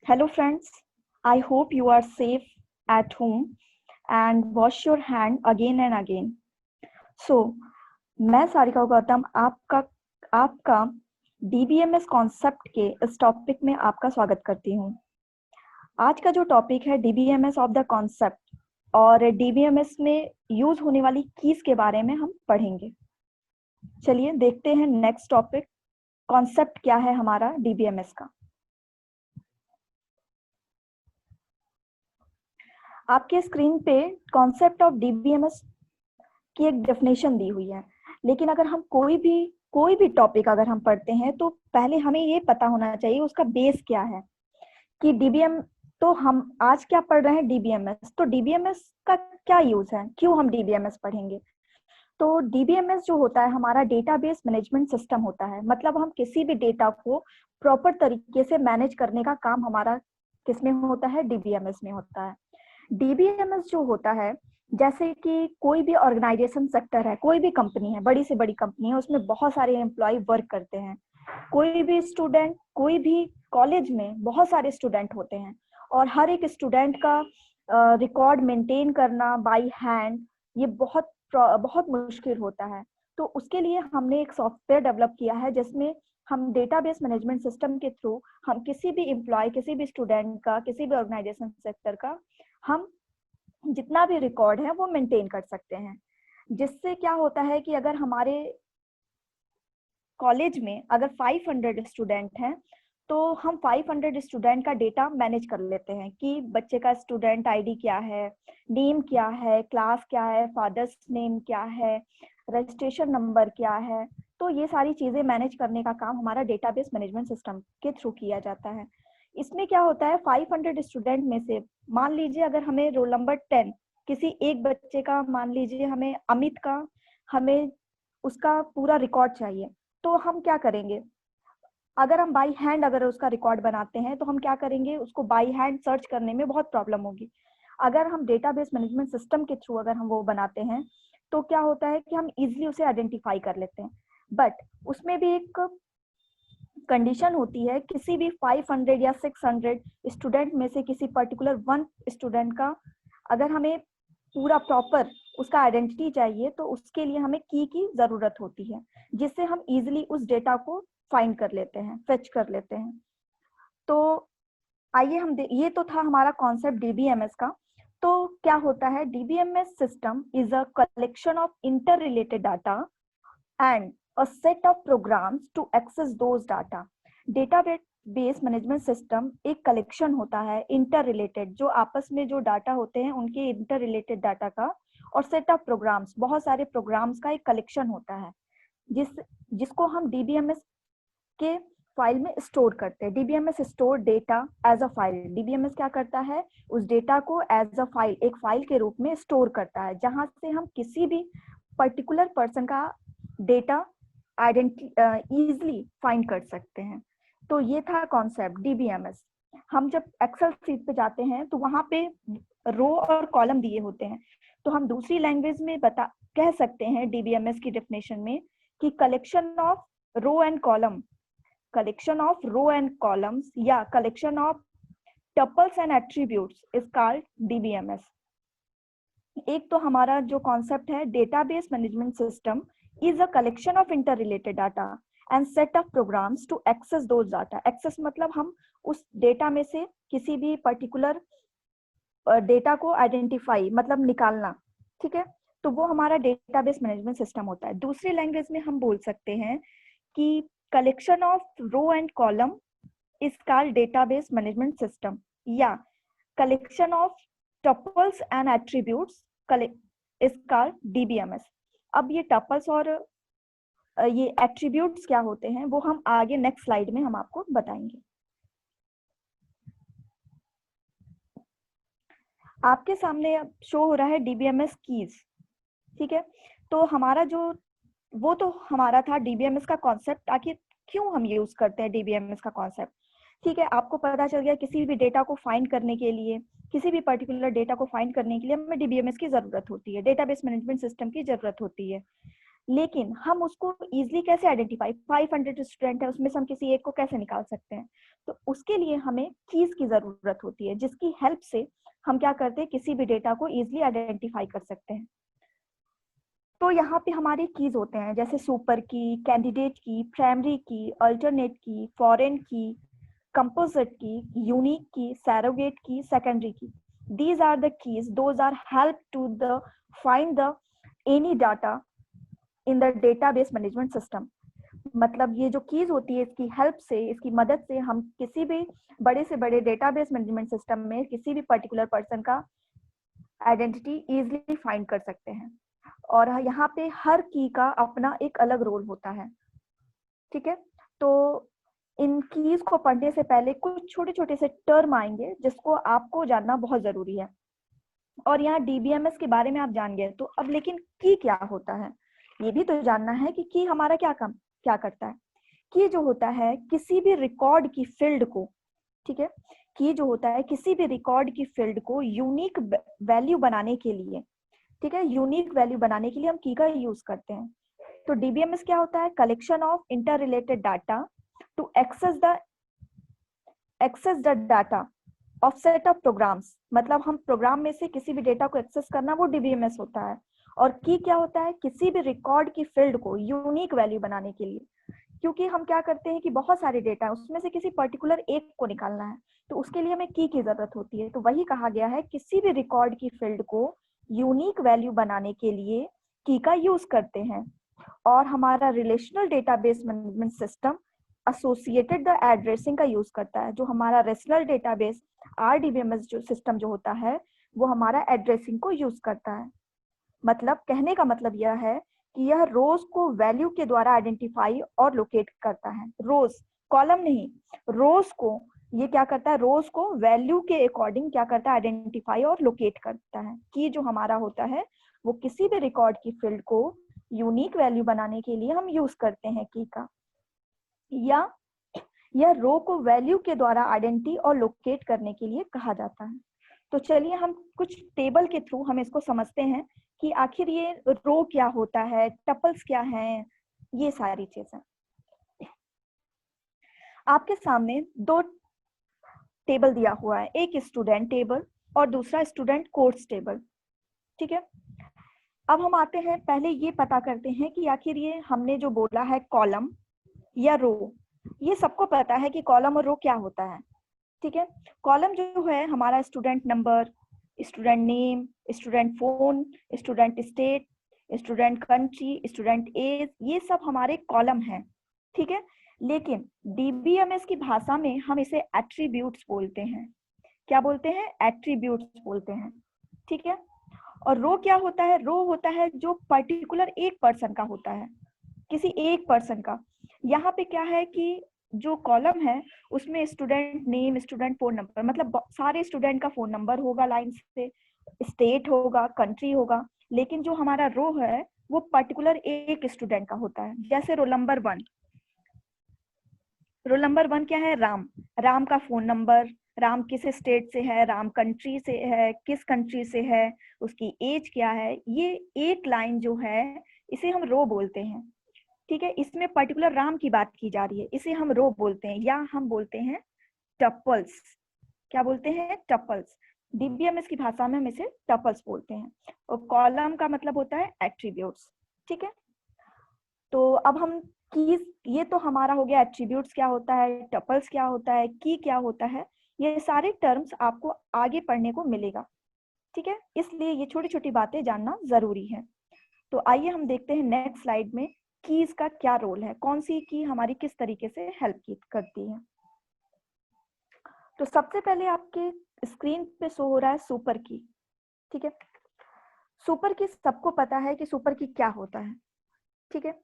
Hello friends, I hope you are safe at home and wash your hand again and again. So, मैं सारिका गौतम आपका DBMS concept के इस topic में आपका स्वागत करती हूँ। आज का जो टॉपिक है DBMS ऑफ द कॉन्सेप्ट और DBMS में यूज होने वाली कीज के बारे में हम पढ़ेंगे। चलिए देखते हैं नेक्स्ट टॉपिक, कॉन्सेप्ट क्या है हमारा DBMS का। आपके स्क्रीन पे कॉन्सेप्ट ऑफ DBMS की एक डेफिनेशन दी हुई है, लेकिन अगर हम कोई भी टॉपिक अगर हम पढ़ते हैं तो पहले हमें ये पता होना चाहिए उसका बेस क्या है कि DBM। तो हम आज क्या पढ़ रहे हैं DBMS, तो DBMS का क्या यूज है, क्यों हम DBMS पढ़ेंगे। तो DBMS जो होता है हमारा डेटाबेस मैनेजमेंट सिस्टम होता है, मतलब हम किसी भी डेटा को प्रॉपर तरीके से मैनेज करने का काम हमारा किसमें होता है, DBMS में होता है। DBMS जो होता है, जैसे कि कोई भी ऑर्गेनाइजेशन सेक्टर है, कोई भी कंपनी है, बड़ी से बड़ी कंपनी है, उसमें बहुत सारे एम्प्लॉय वर्क करते हैं। कोई भी स्टूडेंट, कोई भी कॉलेज में बहुत सारे स्टूडेंट होते हैं और हर एक स्टूडेंट का रिकॉर्ड मेंटेन करना बाय हैंड ये बहुत मुश्किल होता है। तो उसके लिए हमने एक सॉफ्टवेयर डेवलप किया है जिसमें हम डेटाबेस मैनेजमेंट सिस्टम के थ्रू हम किसी भी एम्प्लॉय, किसी भी स्टूडेंट का, किसी भी ऑर्गेनाइजेशन सेक्टर का हम जितना भी रिकॉर्ड है वो मेंटेन कर सकते हैं। जिससे क्या होता है कि अगर हमारे कॉलेज में अगर 500 स्टूडेंट हैं तो हम 500 स्टूडेंट का डेटा मैनेज कर लेते हैं कि बच्चे का स्टूडेंट आईडी क्या है, नेम क्या है, क्लास क्या है, फादर्स नेम क्या है, रजिस्ट्रेशन नंबर क्या है। तो ये सारी चीजें मैनेज करने का काम हमारा डेटाबेस मैनेजमेंट सिस्टम के थ्रू किया जाता है। इसमें क्या होता है, 500 स्टूडेंट में से मान लीजिए अगर हमें रोल नंबर 10 किसी एक बच्चे का, मान लीजिए हमें अमित का, हमें उसका पूरा रिकॉर्ड चाहिए, तो हम क्या करेंगे, अगर हम बाई हैंड अगर उसका रिकॉर्ड बनाते हैं तो हम क्या करेंगे, उसको बाई हैंड सर्च करने में बहुत प्रॉब्लम होगी। अगर हम डेटाबेस मैनेजमेंट सिस्टम के थ्रू अगर हम वो बनाते हैं तो क्या होता है कि हम इजीली उसे आइडेंटिफाई कर लेते हैं। बट उसमें भी एक कंडीशन होती है, किसी भी 500 या 600 स्टूडेंट में से किसी पर्टिकुलर वन स्टूडेंट का अगर हमें पूरा प्रॉपर उसका आइडेंटिटी चाहिए तो उसके लिए हमें की जरूरत होती है, जिससे हम इजीली उस डेटा को फाइंड कर लेते हैं, फेच कर लेते हैं। तो आइए हम ये तो था हमारा कॉन्सेप्ट DBMS का। तो क्या होता है, DBMS system is a collection of inter related data and a set of programs to access those data. Database management system एक कलेक्शन होता है इंटर रिलेटेड, जो आपस में जो डाटा होते हैं उनके इंटर रिलेटेड डाटा का, और सेट ऑफ प्रोग्राम्स, बहुत सारे प्रोग्राम्स का एक कलेक्शन होता है जिसको हम DBMS के फाइल में स्टोर करते हैं। DBMS store data as a file. DBMS क्या करता है, उस डेटा को एज अ फाइल, एक फाइल के रूप में स्टोर करता है, जहां से हम किसी भी पर्टिकुलर पर्सन का डेटा इजिली फाइंड कर सकते हैं। तो ये था कॉन्सेप्ट DBMS। हम जब एक्सेल सीट पे जाते हैं तो वहां पे रो और कॉलम दिए होते हैं, तो हम दूसरी लैंग्वेज में कह सकते हैं DBMS की डेफिनेशन में कि collection of row and column, collection of row and columns या collection of tuples and attributes is called DBMS। एक तो हमारा जो कॉन्सेप्ट है, database management system is a collection of inter related data and set of programs to access those data. Access मतलब हम उस data में से किसी भी पर्टिकुलर डेटा को आइडेंटिफाई मतलब निकालना, ठीक है। तो वो हमारा डेटाबेस मैनेजमेंट सिस्टम होता है। दूसरी लैंग्वेज में हम बोल सकते हैं कि collection of row and column is called database management system, या collection of tuples and attributes is called DBMS। अब ये tuples और ये attributes क्या होते हैं वो हम आगे नेक्स्ट स्लाइड में हम आपको बताएंगे। आपके सामने अब शो हो रहा है DBMS कीज, ठीक है। तो हमारा जो वो तो हमारा था DBMS का कॉन्सेप्ट, आखिर क्यों हम यूज करते हैं DBMS का कॉन्सेप्ट, ठीक है। आपको पता चल गया किसी भी डेटा को फाइंड करने के लिए, किसी भी पर्टिकुलर डेटा को फाइंड करने के लिए हमें DBMS की जरूरत होती है, डेटाबेस मैनेजमेंट सिस्टम की जरूरत होती है। लेकिन हम उसको इजीली कैसे आइडेंटिफाई, 500 स्टूडेंट है उसमें से हम किसी एक को कैसे निकाल सकते हैं? तो उसके लिए हमें कीज की जरूरत होती है, जिसकी हेल्प से हम क्या करते हैं, किसी भी डेटा को इजीली आइडेंटिफाई कर सकते हैं। तो यहाँ पे हमारे कीज होते हैं जैसे सुपर की, कैंडिडेट की, प्राइमरी की, अल्टरनेट की, फॉरेन की, कंपोजिट की, यूनिक की, सैरोगेट की, सेकेंडरी की। These are the keys. Those are help to the find the any data in the database management system. मतलब ये जो कीज होती है इसकी हेल्प से, इसकी मदद से हम किसी भी बड़े से बड़े डेटाबेस मैनेजमेंट सिस्टम में किसी भी पर्टिकुलर पर्सन का आइडेंटिटी इजीली फाइंड कर सकते हैं। और यहाँ पे हर की का अपना एक अलग रोल होता है, ठीक है। तो इन कीज को पढ़ने से पहले कुछ छोटे छोटे से टर्म आएंगे जिसको आपको जानना बहुत जरूरी है। और यहाँ डीबीएमएस के बारे में आप जान गए, तो अब लेकिन की क्या होता है ये भी तो जानना है कि की हमारा क्या काम क्या करता है। की जो होता है किसी भी रिकॉर्ड की फील्ड को, ठीक है, की जो होता है किसी भी रिकॉर्ड की फील्ड को यूनिक वैल्यू बनाने के लिए, ठीक है, यूनिक वैल्यू बनाने के लिए हम की का यूज करते हैं। तो डीबीएमएस क्या होता है, collection of inter related data to access the data of set of programs. मतलब हम प्रोग्राम में से किसी भी डेटा को एक्सेस करना, वो डीबीएमएस होता है। और की क्या होता है, किसी भी रिकॉर्ड की फील्ड को यूनिक वैल्यू बनाने के लिए, क्योंकि हम क्या करते हैं कि बहुत सारे डेटा है उसमें से किसी पर्टिकुलर एक को निकालना है, तो उसके लिए हमें की जरूरत होती है। तो वही कहा गया है किसी भी रिकॉर्ड की फील्ड को यूनिक वैल्यू बनाने के लिए की का यूज करते हैं। और हमारा relational database management system associated the addressing का यूज करता है। जो हमारा रिलेशनल डेटाबेस आरडीबीएमएस जो सिस्टम जो होता है वो हमारा एड्रेसिंग को यूज करता है। मतलब कहने का मतलब यह है कि यह रोज को वैल्यू के द्वारा आइडेंटिफाई और लोकेट करता है। रोज, कॉलम नहीं, रोज को ये क्या करता है, रोज को वैल्यू के अकॉर्डिंग क्या करता है, आइडेंटिफाई और लोकेट करता है। की जो हमारा होता है वो किसी भी रिकॉर्ड की फील्ड को यूनिक वैल्यू बनाने के लिए हम यूज करते हैं की का, या यह रो को वैल्यू के द्वारा आइडेंटिटी और लोकेट करने के लिए कहा जाता है। तो चलिए हम कुछ टेबल के थ्रू हम इसको समझते हैं कि आखिर ये रो क्या होता है, टपल्स क्या हैं, ये सारी चीजें। आपके सामने दो टेबल दिया हुआ है, एक स्टूडेंट टेबल और दूसरा स्टूडेंट कोर्स टेबल, ठीक है। अब हम आते हैं, पहले ये पता करते हैं कि आखिर ये हमने जो बोला है कॉलम या रो, ये सबको पता है कि कॉलम और रो क्या होता है, ठीक है। कॉलम जो है हमारा student number, student name, student phone, student state, student country, student age, ये सब हमारे कॉलम हैं, ठीक है। लेकिन डीबीएमएस की भाषा में हम इसे एट्रीब्यूट्स बोलते हैं। क्या बोलते हैं, एट्रीब्यूट्स बोलते हैं, ठीक है। और रो क्या होता है, रो होता है जो पर्टिकुलर एक पर्सन का होता है, किसी एक पर्सन का। यहाँ पे क्या है कि जो कॉलम है उसमें student name, student phone number, मतलब सारे स्टूडेंट का फोन नंबर होगा लाइन से, स्टेट होगा, कंट्री होगा। लेकिन जो हमारा रो है वो पर्टिकुलर एक स्टूडेंट का होता है। जैसे रोल नंबर 1, रोल नंबर 1 क्या है, राम, राम का फोन नंबर, राम किस स्टेट से है, राम कंट्री से है, किस कंट्री से है, उसकी एज क्या है, ये एक लाइन जो है इसे हम रो बोलते हैं, ठीक है। इसमें पर्टिकुलर राम की बात की जा रही है, इसे हम रो बोलते हैं, या हम बोलते हैं टपल्स। क्या बोलते हैं, टपल्स। डीबीएमएस की भाषा में हम इसे टपल्स बोलते हैं। और कॉलम का मतलब होता है एट्रीब्यूट्स, ठीक है। तो अब हम कीज, ये तो हमारा हो गया एट्रीब्यूट्स क्या होता है, टपल्स क्या होता है, की क्या होता है, ये सारे टर्म्स आपको आगे पढ़ने को मिलेगा, ठीक है। इसलिए ये छोटी छोटी बातें जानना जरूरी है। तो आइए हम देखते हैं नेक्स्ट स्लाइड में कीज का क्या रोल है, कौन सी की हमारी किस तरीके से हेल्प करती है। तो सबसे पहले आपके स्क्रीन पे शो हो रहा है सुपर की, ठीक है। सुपर की सबको पता है कि सुपर की क्या होता है, ठीक है।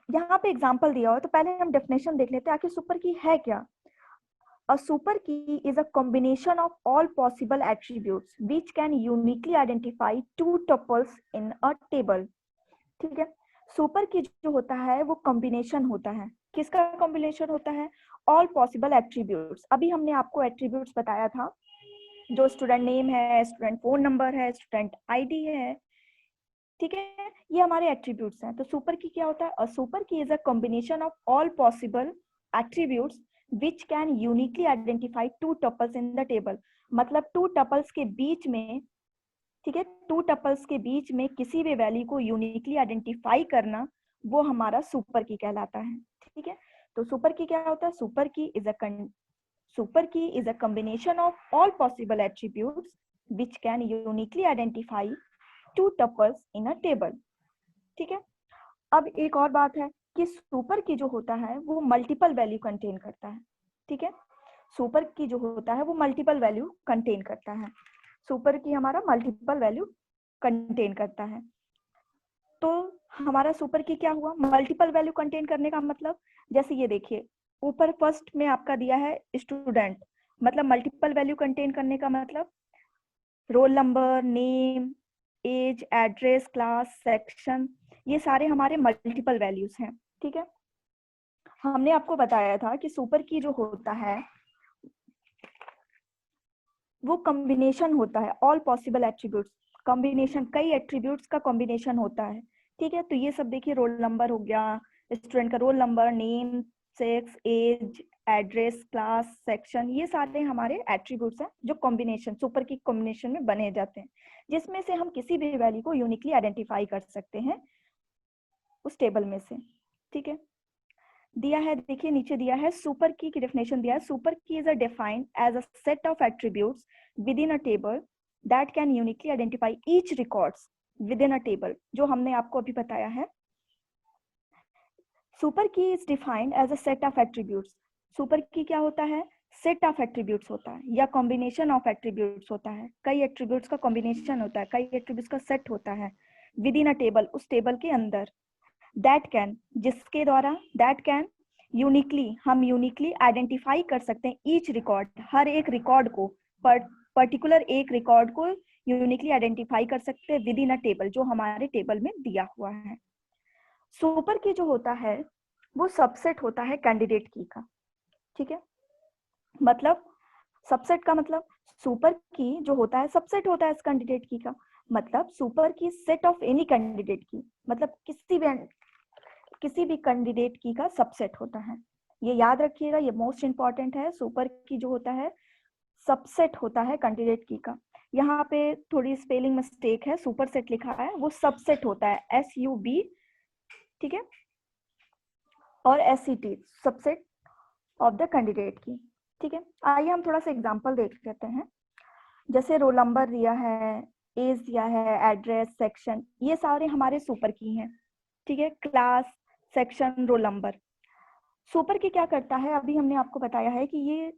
यहाँ पे एग्जांपल दिया हुआ है, तो पहले हम डेफिनेशन देख लेते हैं आखिर सुपर की है क्या। A super key is a combination of all possible attributes which can uniquely identify two tuples in a table, ठीक है। सुपर की जो होता है वो कॉम्बिनेशन होता है, किसका कॉम्बिनेशन होता है, ऑल पॉसिबल एट्रीब्यूट्स। अभी हमने आपको एट्रीब्यूट्स बताया था, जो स्टूडेंट नेम है, स्टूडेंट फोन नंबर है, स्टूडेंट आईडी है, ठीक है, ये हमारे एट्रीब्यूट्स हैं। तो सुपर की क्या होता है? A super key is a combination of all possible attributes which can uniquely identify two tuples in the table. मतलब टू टपल्स के बीच में, ठीक है, टू टपल्स के बीच में किसी भी वैल्यू को यूनिकली आइडेंटिफाई करना, वो हमारा सुपर की कहलाता है। ठीक है, तो सुपर की क्या होता है? Super key is a combination of all possible attributes which can uniquely identify two tuples in a table। ठीक है, अब एक और बात है कि सुपर की जो होता है वो मल्टीपल वैल्यू कंटेन करता है। ठीक है, सुपर की जो होता है वो मल्टीपल वैल्यू कंटेन करता है। सुपर की हमारा मल्टीपल वैल्यू कंटेन करता है। तो हमारा सुपर की क्या हुआ? मल्टीपल वैल्यू कंटेन करने का मतलब, जैसे ये देखिए ऊपर फर्स्ट में आपका दिया है स्टूडेंट, मतलब मल्टीपल वैल्यू कंटेन करने का मतलब roll number, name, age, address, class, section, ये सारे हमारे मल्टीपल वैल्यूज हैं। ठीक है, हमने आपको बताया था कि सुपर की जो होता है वो कॉम्बिनेशन होता है ऑल पॉसिबल एट्रीब्यूट्स, कॉम्बिनेशन, कई एट्रीब्यूट्स का कॉम्बिनेशन होता है। ठीक है, तो ये सब देखिए रोल नंबर हो गया, स्टूडेंट का roll number, name, sex, age, address, class, section, ये सारे हमारे एट्रीब्यूट्स हैं जो कॉम्बिनेशन, सुपर की कॉम्बिनेशन में बने जाते हैं, जिसमें से हम किसी भी वैल्यू को यूनिकली आइडेंटिफाई कर सकते हैं उस टेबल में से। ठीक है, दिया है, देखिए नीचे दिया है सुपर की डेफिनेशन दिया है। Super key is a defined as a set of attributes within a table that can uniquely identify each records within a table, जो हमने आपको अभी बताया है। Super key is defined as a set of attributes. Super key क्या होता है? Set of attributes होता है या कॉम्बिनेशन ऑफ एट्रीब्यूट्स होता है। कई एट्रीब्यूट्स का कॉम्बिनेशन होता है, कई एट्रीब्यूट्स का सेट होता है विद इन अ टेबल, उस टेबल के अंदर। दैट कैन, जिसके द्वारा, दैट कैन यूनिकली, हम यूनिकली आइडेंटिफाई कर सकते हैं ईच रिकॉर्ड, हर एक रिकॉर्ड को, पर्टिकुलर एक रिकॉर्ड को यूनिकली आइडेंटिफाई कर सकते हैं विद इन अ टेबल, जो हमारे टेबल में दिया हुआ है। सुपर की जो होता है वो सबसेट होता है कैंडिडेट की का। ठीक है, मतलब सबसेट का मतलब, सुपर की जो होता है सबसेट होता है इस कैंडिडेट की का, मतलब सुपर की सेट ऑफ एनी कैंडिडेट की, मतलब किसी भी कैंडिडेट की का सबसेट होता है। ये याद रखिएगा, ये मोस्ट इंपॉर्टेंट है। सुपर की जो होता है सबसेट होता है कैंडिडेट की का। यहाँ पे थोड़ी स्पेलिंग मिस्टेक है, सुपर सेट लिखा है, वो सबसेट होता है, SUB, ठीक है, और SCT, subset of the candidate की। ठीक है, आइए हम थोड़ा सा एग्जांपल देख लेते हैं। जैसे रोल नंबर दिया है, एज दिया है, एड्रेस, सेक्शन, ये सारे हमारे सुपर की हैं। ठीक है, class, section, roll number. Super key क्या करता है, अभी हमने आपको बताया है कि ये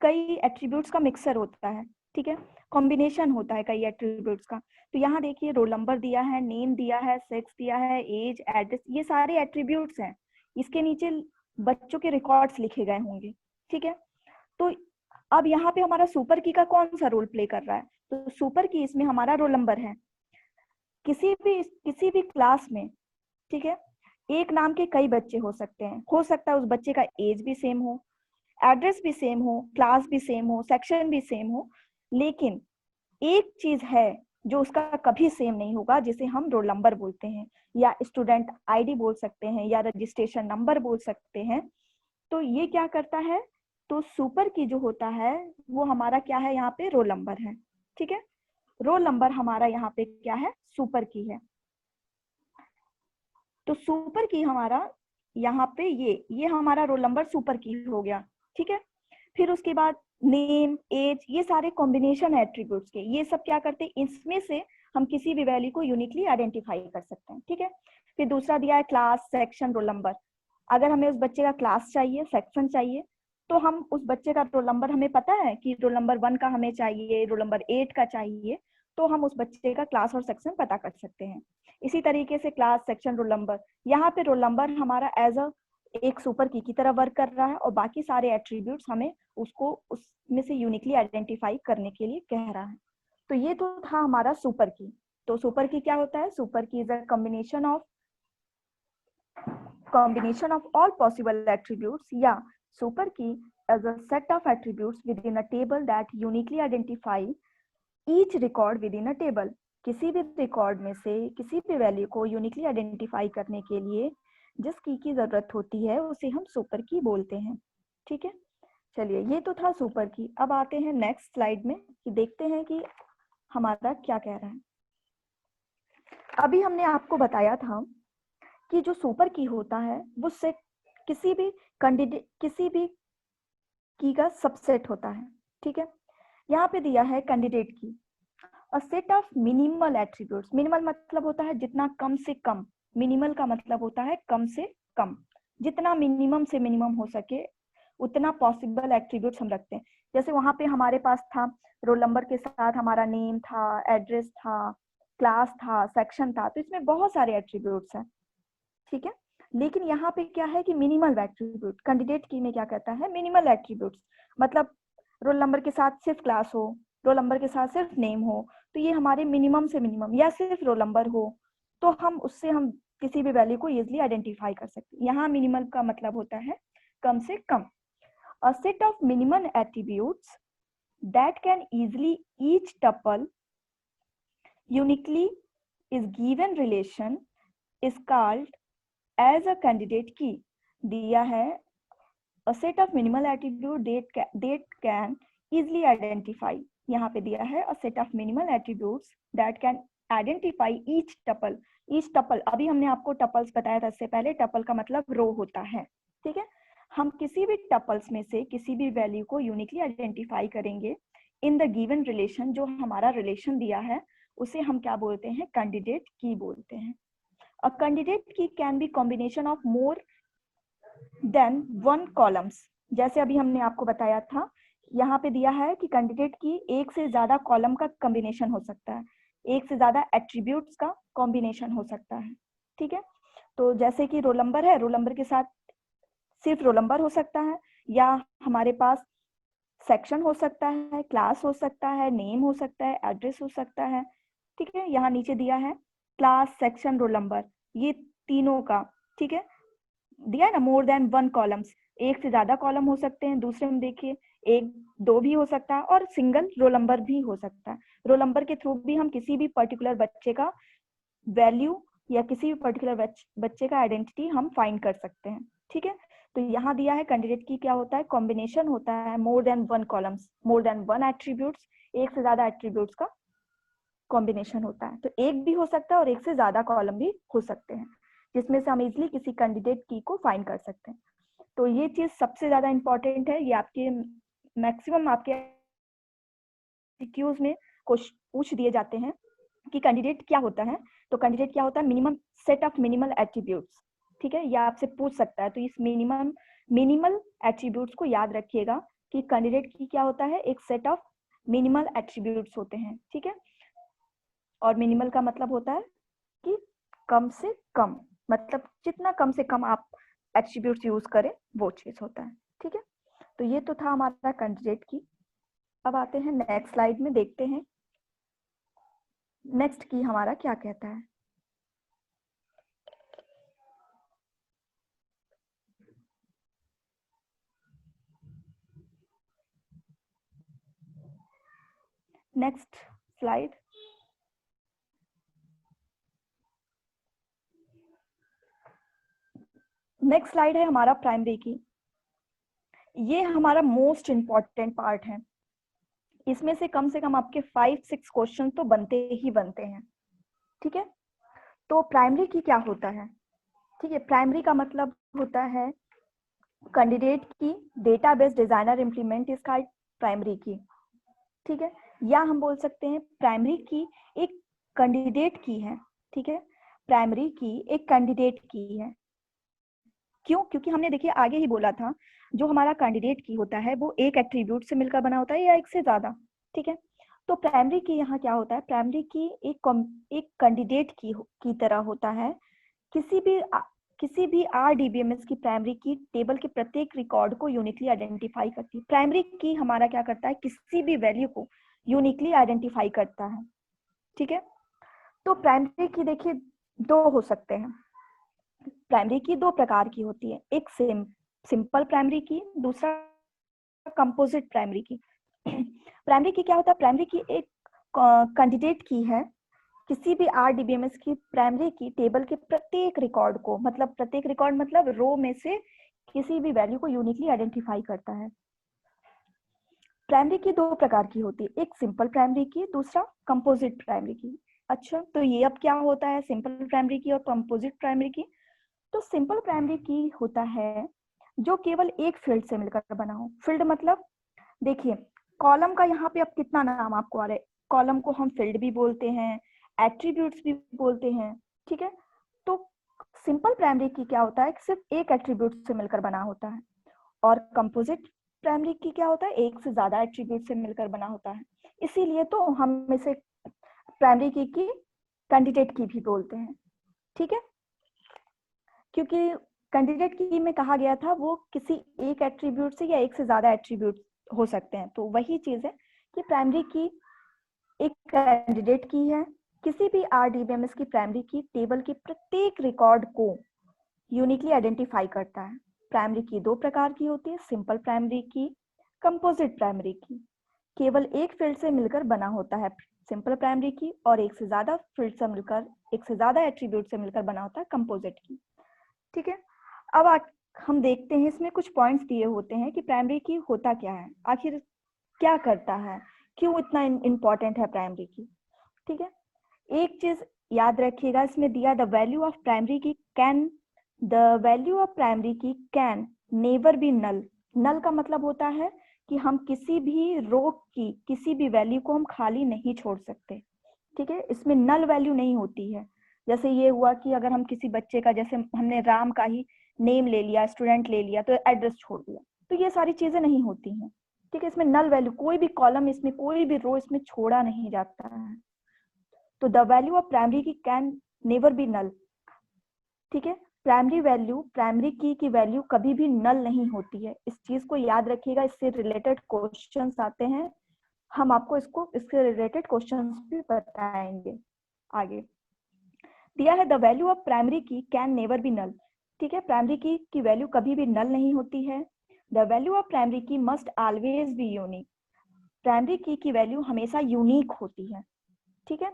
कई एट्रीब्यूट्स का मिक्सर होता है। ठीक है, कॉम्बिनेशन होता है कई एट्रीब्यूट्स का। तो यहाँ देखिए रोल नंबर दिया है, नेम दिया है, सेक्स दिया है, एज, एड्रेस, ये सारे एट्रीब्यूट्स हैं। इसके नीचे बच्चों के रिकॉर्ड्स लिखे गए होंगे। ठीक है, तो अब यहाँ पे हमारा सुपर की का कौन सा रोल प्ले कर रहा है? तो सुपर की इसमें हमारा रोल नंबर है। किसी भी क्लास में, ठीक है, एक नाम के कई बच्चे हो सकते हैं, हो सकता है उस बच्चे का एज भी सेम हो, एड्रेस भी सेम हो, क्लास भी सेम हो, सेक्शन भी सेम हो, लेकिन एक चीज है जो उसका कभी सेम नहीं होगा, जिसे हम रोल नंबर बोलते हैं, या स्टूडेंट आईडी बोल सकते हैं, या रजिस्ट्रेशन नंबर बोल सकते हैं। तो ये क्या करता है? तो सुपर की जो होता है वो हमारा क्या है? यहाँ पे रोल नंबर है। ठीक है, रोल नंबर हमारा यहाँ पे क्या है? सुपर की है। तो सुपर की हमारा यहाँ पे ये हमारा रोल नंबर सुपर की हो गया। ठीक है, फिर उसके बाद नेम, एज, ये सारे कॉम्बिनेशन है एट्रीब्यूट्स के। ये सब क्या करते हैं? इसमें से हम किसी भी वैल्यू को यूनिकली आइडेंटिफाई कर सकते हैं। ठीक है, फिर दूसरा दिया है क्लास, सेक्शन, रोल नंबर। अगर हमें उस बच्चे का क्लास चाहिए, सेक्शन चाहिए, तो हम उस बच्चे का रोल नंबर, हमें पता है कि रोल नंबर 1 का हमें चाहिए, रोल नंबर 8 का चाहिए, तो हम उस बच्चे का क्लास और सेक्शन पता कर सकते हैं। इसी तरीके से क्लास, सेक्शन, रोल नंबर, यहाँ पे रोल नंबर हमारा एज अ एक सुपर की तरह वर्क कर रहा है, और बाकी सारे एट्रीब्यूट्स हमें उसको उसमें से यूनिकली आइडेंटिफाई करने के लिए कह रहा है। तो ये तो था हमारा सुपर की। तो सुपर की क्या होता है? Super key is a combination of all possible attributes, या super key as a set of attributes within a table that uniquely identify each record within a table। किसी भी रिकॉर्ड में से किसी भी वैल्यू को यूनिकली आइडेंटिफाई करने के लिए जिस की जरूरत होती है उसे हम सुपर की बोलते हैं। ठीक है, चलिए ये तो था सुपर की। अब आते हैं नेक्स्ट स्लाइड में कि देखते हैं कि हमारा क्या कह रहा है। अभी हमने आपको बताया था कि जो सुपर की होता है वो सेट किसी भी कैंडिडेट किसी भी की का सबसेट होता है। ठीक है, यहाँ पे दिया है कैंडिडेट की अ set of minimal attributes. Minimal मतलब होता है जितना कम से कम, मिनिमल का मतलब होता है कम से कम, जितना मिनिमम से मिनिमम हो सके उतना पॉसिबल एट्रीब्यूट्स हम रखते हैं। जैसे वहां पे हमारे पास था रोल नंबर के साथ हमारा नेम था, एड्रेस था, क्लास था, सेक्शन था, तो इसमें बहुत सारे एट्रीब्यूट्स हैं। ठीक है, लेकिन यहाँ पे क्या है कि मिनिमल एट्रीब्यूट कैंडिडेट की में क्या कहता है, मिनिमल एट्रीब्यूट्स मतलब रोल नंबर के साथ सिर्फ क्लास हो, रोल नंबर के साथ सिर्फ नेम हो, तो ये हमारे मिनिमम से मिनिमम, या सिर्फ रोल नंबर हो तो हम उससे हम किसी भी वैल्यू को इजिली आइडेंटिफाई कर सकते हैं। यहाँ मिनिमल का मतलब होता है कम से कम। A set of minimal attributes that can easily each tuple uniquely is given relation is called as a candidate key। दिया है a set of minimal attribute that can easily identify। यहाँ पे दिया है a set of minimal attributes that can identify each tuple। each tuple अभी हमने आपको tuples बताया था इससे पहले, टपल का मतलब रो होता है। ठीक है, हम किसी भी टपल्स में से किसी भी वैल्यू को यूनिकली आइडेंटिफाई करेंगे इन द गिवन रिलेशन। जो हमारा रिलेशन दिया है उसे हम क्या बोलते हैं, कैंडिडेट की बोलते हैं। अ कैंडिडेट की can be combination of more than one columns. जैसे अभी हमने आपको बताया था, यहाँ पे दिया है कि कैंडिडेट की एक से ज्यादा कॉलम का कॉम्बिनेशन हो सकता है, एक से ज्यादा एट्रीब्यूट्स का कॉम्बिनेशन हो सकता है। ठीक है, तो जैसे कि रोल नंबर है, रोल नंबर के साथ सिर्फ रोल नंबर हो सकता है, या हमारे पास सेक्शन हो सकता है, क्लास हो सकता है, नेम हो सकता है, एड्रेस हो सकता है। ठीक है, यहाँ नीचे दिया है क्लास, सेक्शन, रोल नंबर, ये तीनों का। ठीक है, दिया है ना मोर देन वन कॉलम्स, एक से ज्यादा कॉलम हो सकते हैं। दूसरे में देखिए एक दो भी हो सकता है, और सिंगल रोल नंबर भी हो सकता है। रोल नंबर के थ्रू भी हम किसी भी पर्टिकुलर बच्चे का वैल्यू या किसी भी पर्टिकुलर बच्चे का आइडेंटिटी हम फाइंड कर सकते हैं। ठीक है, तो यहाँ दिया है कैंडिडेट की क्या होता है, कॉम्बिनेशन होता है more than one columns, more than one attributes, एक से ज्यादा एट्रीब्यूट्स का कॉम्बिनेशन होता है। तो एक भी हो सकता है और एक से ज्यादा कॉलम भी हो सकते हैं, जिसमें से हम इजिली किसी कैंडिडेट की को फाइंड कर सकते हैं। तो ये चीज सबसे ज्यादा इंपॉर्टेंट है, ये आपके मैक्सिमम आपके एमसीक्यूज में पूछ दिए जाते हैं कि कैंडिडेट क्या होता है। तो कैंडिडेट क्या होता है, minimum set of minimal attributes. ठीक है, या आपसे पूछ सकता है, तो इस मिनिमल एट्रीब्यूट्स को याद रखिएगा कि कैंडिडेट की क्या होता है, एक सेट ऑफ मिनिमल एट्रीब्यूट्स होते हैं। ठीक है, और मिनिमल का मतलब होता है कि कम से कम, मतलब जितना कम से कम आप एट्रीब्यूट्स यूज करें वो चीज होता है। ठीक है, तो ये तो था हमारा कैंडिडेट की। अब आते हैं नेक्स्ट स्लाइड में, देखते हैं नेक्स्ट की हमारा क्या कहता है। नेक्स्ट स्लाइड, नेक्स्ट स्लाइड है हमारा प्राइमरी की। ये हमारा मोस्ट इंपॉर्टेंट पार्ट है, इसमें से कम आपके 5-6 क्वेश्चन तो बनते ही बनते हैं। ठीक है, तो प्राइमरी की क्या होता है। ठीक है, प्राइमरी का मतलब होता है कैंडिडेट की database designer implement is called primary की। ठीक है, या हम बोल सकते हैं प्राइमरी की एक कैंडिडेट की है। ठीक है, प्राइमरी की एक कैंडिडेट की है। क्यों, क्योंकि हमने देखिए आगे ही बोला था जो हमारा कैंडिडेट की होता है वो एक एट्रीब्यूट से मिलकर बना होता है या एक से ज्यादा। ठीक है, तो प्राइमरी की यहाँ क्या होता है, प्राइमरी की एक कैंडिडेट की तरह होता है। किसी भी RDBMS की प्राइमरी की टेबल के प्रत्येक रिकॉर्ड को यूनिकली आइडेंटिफाई करती है। प्राइमरी की हमारा क्या करता है, किसी भी वैल्यू को यूनिकली आइडेंटिफाई करता है। ठीक है, तो प्राइमरी की देखिए दो हो सकते हैं, प्राइमरी की दो प्रकार की होती है, एक सिंपल प्राइमरी की, दूसरा कंपोजिट प्राइमरी की। प्राइमरी की क्या होता है, प्राइमरी की एक कैंडिडेट की है किसी भी RDBMS की प्राइमरी की टेबल के प्रत्येक रिकॉर्ड को, मतलब प्रत्येक रिकॉर्ड मतलब रो में से किसी भी वैल्यू को यूनिकली आइडेंटिफाई करता है। प्राइमरी की दो प्रकार की होती है, एक सिंपल प्राइमरी की, दूसरा कंपोजिट प्राइमरी की। अच्छा, तो ये अब क्या होता है सिंपल प्राइमरी की और कंपोजिट प्राइमरी की? तो सिंपल प्राइमरी की होता है जो केवल एक फील्ड से मिलकर बना हो। फील्ड मतलब देखिए, कॉलम का यहाँ पे अब कितना नाम आपको आ रहा है। कॉलम को हम फील्ड भी बोलते हैं, एट्रीब्यूट्स भी बोलते हैं, ठीक है। तो सिंपल प्राइमरी की क्या होता है, सिर्फ एक एट्रीब्यूट से मिलकर बना होता है। और कंपोजिट प्राइमरी की क्या होता है, एक से ज्यादा एट्रीब्यूट से मिलकर बना होता है। इसीलिए तो हम इसे प्राइमरी की कैंडिडेट की भी बोलते हैं, ठीक है। क्योंकि कैंडिडेट की में कहा गया था वो किसी एक एट्रीब्यूट से या एक से ज्यादा एट्रीब्यूट हो सकते हैं, तो वही चीज है कि प्राइमरी की एक कैंडिडेट की है। किसी भी RDBMS की प्राइमरी की टेबल के प्रत्येक रिकॉर्ड को यूनिकली आइडेंटिफाई करता है। प्राइमरी की दो प्रकार की होती है, सिंपल प्राइमरी की, कंपोजिट प्राइमरी की। केवल एक फील्ड से मिलकर बना होता है सिंपल प्राइमरी की, और एक से ज्यादा फील्ड से मिलकर, एक से ज्यादा एट्रीब्यूट से मिलकर बना होता है कंपोजिट की, ठीक है। अब हम देखते हैं, इसमें कुछ पॉइंट्स दिए होते हैं कि प्राइमरी की होता क्या है, आखिर क्या करता है, क्यों इतना इम्पोर्टेंट है प्राइमरी की, ठीक है। एक चीज याद रखिएगा, इसमें दिया द वैल्यू ऑफ प्राइमरी की can, the value of primary की कैन नेवर बी नल। नल का मतलब होता है कि हम किसी भी रो की किसी भी वैल्यू को हम खाली नहीं छोड़ सकते, ठीक है। इसमें नल वैल्यू नहीं होती है। जैसे ये हुआ कि अगर हम किसी बच्चे का, जैसे हमने राम का ही नेम ले लिया, स्टूडेंट ले लिया, तो एड्रेस छोड़ दिया, तो ये सारी चीजें नहीं होती हैं, ठीक है। इसमें नल वैल्यू, कोई भी कॉलम इसमें, कोई भी रो इसमें छोड़ा नहीं जाता है। तो द वैल्यू ऑफ प्राइमरी की कैन नेवर बी नल, ठीक है। प्राइमरी वैल्यू, प्राइमरी की वैल्यू कभी भी नल नहीं होती है, इस चीज को याद रखिएगा। इससे रिलेटेड क्वेश्चंस आते हैं, हम आपको इससे रिलेटेड क्वेश्चंस भी बताएंगे आगे। दिया है द वैल्यू ऑफ प्राइमरी की कैन नेवर बी नल, ठीक है। प्राइमरी की वैल्यू कभी भी नल नहीं होती है। द वैल्यू ऑफ प्राइमरी की must always be unique, primary की वैल्यू हमेशा यूनिक होती है, ठीक है।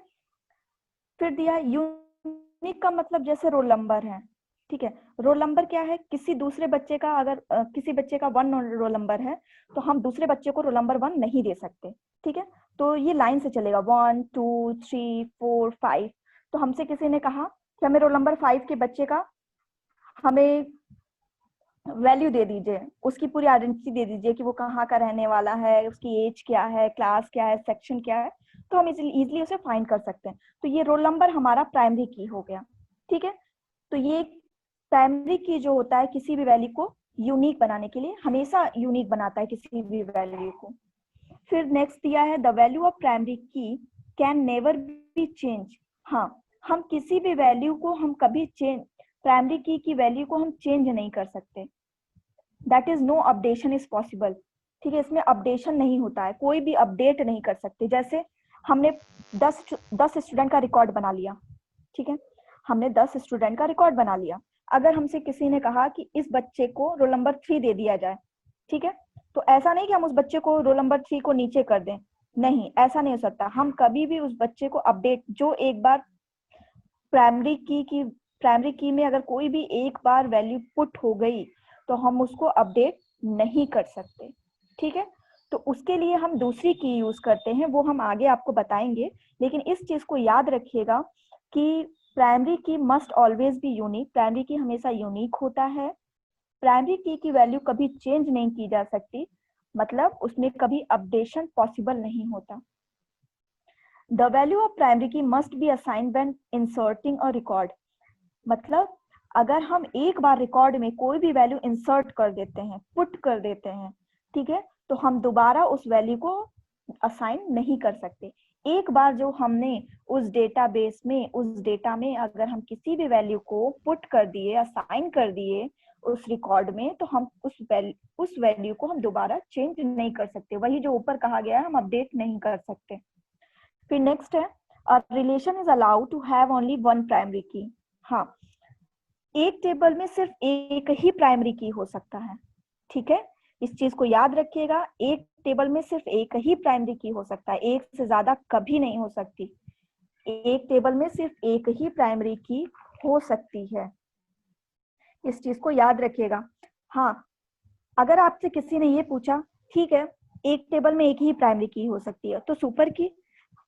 फिर दिया यूनिक का मतलब जैसे रोल नंबर है, ठीक है। रोल नंबर क्या है, किसी दूसरे बच्चे का अगर किसी बच्चे का 1 रोल नंबर है, तो हम दूसरे बच्चे को रोल नंबर 1 नहीं दे सकते, ठीक है। तो ये लाइन से चलेगा 1 2 3 4 5। तो हमसे किसी ने कहा कि हमें रोल नंबर 5 के बच्चे का हमें वैल्यू दे दीजिए, उसकी पूरी आइडेंटिटी दे दीजिए कि वो कहाँ का रहने वाला है, उसकी एज क्या है, क्लास क्या है, सेक्शन क्या है, तो हम इजीली उसे फाइंड कर सकते हैं। तो ये रोल नंबर हमारा प्राइमरी की हो गया, ठीक है। तो ये प्राइमरी की जो होता है किसी भी वैल्यू को यूनिक बनाने के लिए हमेशा यूनिक बनाता है किसी भी वैल्यू को। फिर नेक्स्ट दिया है द वैल्यू ऑफ प्राइमरी की कैन नेवर बी चेंज। हाँ, हम किसी भी वैल्यू को हम कभी चेंज, प्राइमरी की वैल्यू को हम चेंज नहीं कर सकते। That is no updation is possible, ठीक है। इसमें अपडेशन नहीं होता है, कोई भी अपडेट नहीं कर सकते। जैसे हमने 10 स्टूडेंट का रिकॉर्ड बना लिया, ठीक है। हमने 10 स्टूडेंट का रिकॉर्ड बना लिया। अगर हमसे किसी ने कहा कि इस बच्चे को रोल नंबर 3 दे दिया जाए, ठीक है, तो ऐसा नहीं कि हम उस बच्चे को रोल नंबर 3 को नीचे कर दें, नहीं, ऐसा नहीं हो सकता। हम कभी भी उस बच्चे को अपडेट, जो एक बार प्राइमरी की में अगर कोई भी एक बार वैल्यू पुट हो गई, तो हम उसको अपडेट नहीं कर सकते, ठीक है। तो उसके लिए हम दूसरी की यूज करते हैं, वो हम आगे आपको बताएंगे। लेकिन इस चीज को याद रखिएगा कि प्राइमरी की must always be unique, primary की हमेशा यूनिक होता है। प्राइमरी की वैल्यू कभी चेंज नहीं की जा सकती, मतलब उसमें कभी अपडेशन पॉसिबल नहीं होता। द वैल्यू ऑफ प्राइमरी की must be assigned when inserting a record, मतलब अगर हम एक बार रिकॉर्ड में कोई भी वैल्यू इंसर्ट कर देते हैं, पुट कर देते हैं, ठीक है, तो हम दोबारा उस वैल्यू को असाइन नहीं कर सकते। एक बार जो हमने उस डेटाबेस में, उस डेटा में अगर हम किसी भी वैल्यू को पुट कर दिए, असाइन कर दिए उस रिकॉर्ड में, तो हम उस वैल्यू को हम दोबारा चेंज नहीं कर सकते। वही जो ऊपर कहा गया है, हम अपडेट नहीं कर सकते। फिर नेक्स्ट है a relation is allowed to have only one primary key. हाँ, एक टेबल में सिर्फ एक ही प्राइमरी की हो सकता है, ठीक है। इस चीज को याद रखिएगा, एक टेबल में सिर्फ एक ही प्राइमरी की हो सकता है, एक से ज्यादा कभी नहीं हो सकती। एक टेबल में सिर्फ एक ही प्राइमरी की हो सकती है। इस चीज को याद रखिएगा। हाँ, अगर आपसे किसी ने ये पूछा, ठीक है एक टेबल में एक ही प्राइमरी की हो सकती है तो सुपर की,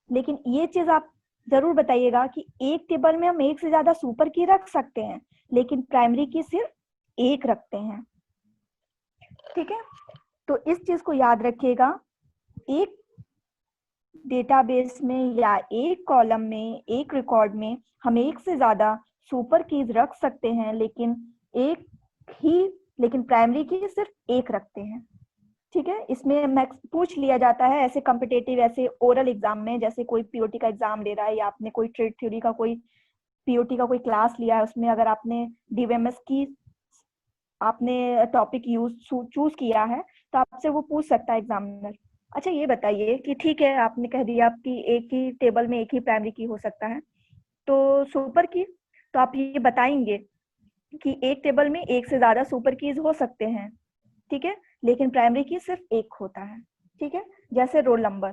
लेकिन ये चीज आप जरूर बताइएगा कि एक टेबल में हम एक से ज्यादा सुपर की रख सकते हैं, लेकिन प्राइमरी की सिर्फ एक रखते हैं। ठीक है, तो इस चीज को याद रखिएगा। एक डेटाबेस में या एक कॉलम में, एक रिकॉर्ड में हम एक से ज्यादा सुपर कीज रख सकते हैं, लेकिन प्राइमरी की सिर्फ एक रखते हैं। ठीक है, इसमें मैक्स पूछ लिया जाता है ऐसे कॉम्पिटेटिव, ऐसे ओरल एग्जाम में, जैसे कोई पीओटी का एग्जाम दे रहा है या आपने कोई ट्रेड थ्योरी का कोई पीओटी का कोई क्लास लिया है, उसमें अगर आपने डीवीएमएस की आपने टॉपिक चूज किया है तो आपसे वो पूछ सकता है एग्जामिनर। अच्छा ये बताइए कि ठीक है आपने कह दिया आपकी एक ही टेबल में एक ही प्राइमरी की हो सकता है, तो सुपर की, तो आप ये बताएंगे कि एक टेबल में एक से ज्यादा सुपर कीज हो सकते हैं, ठीक है, लेकिन प्राइमरी की सिर्फ एक होता है। ठीक है, जैसे रोल नंबर।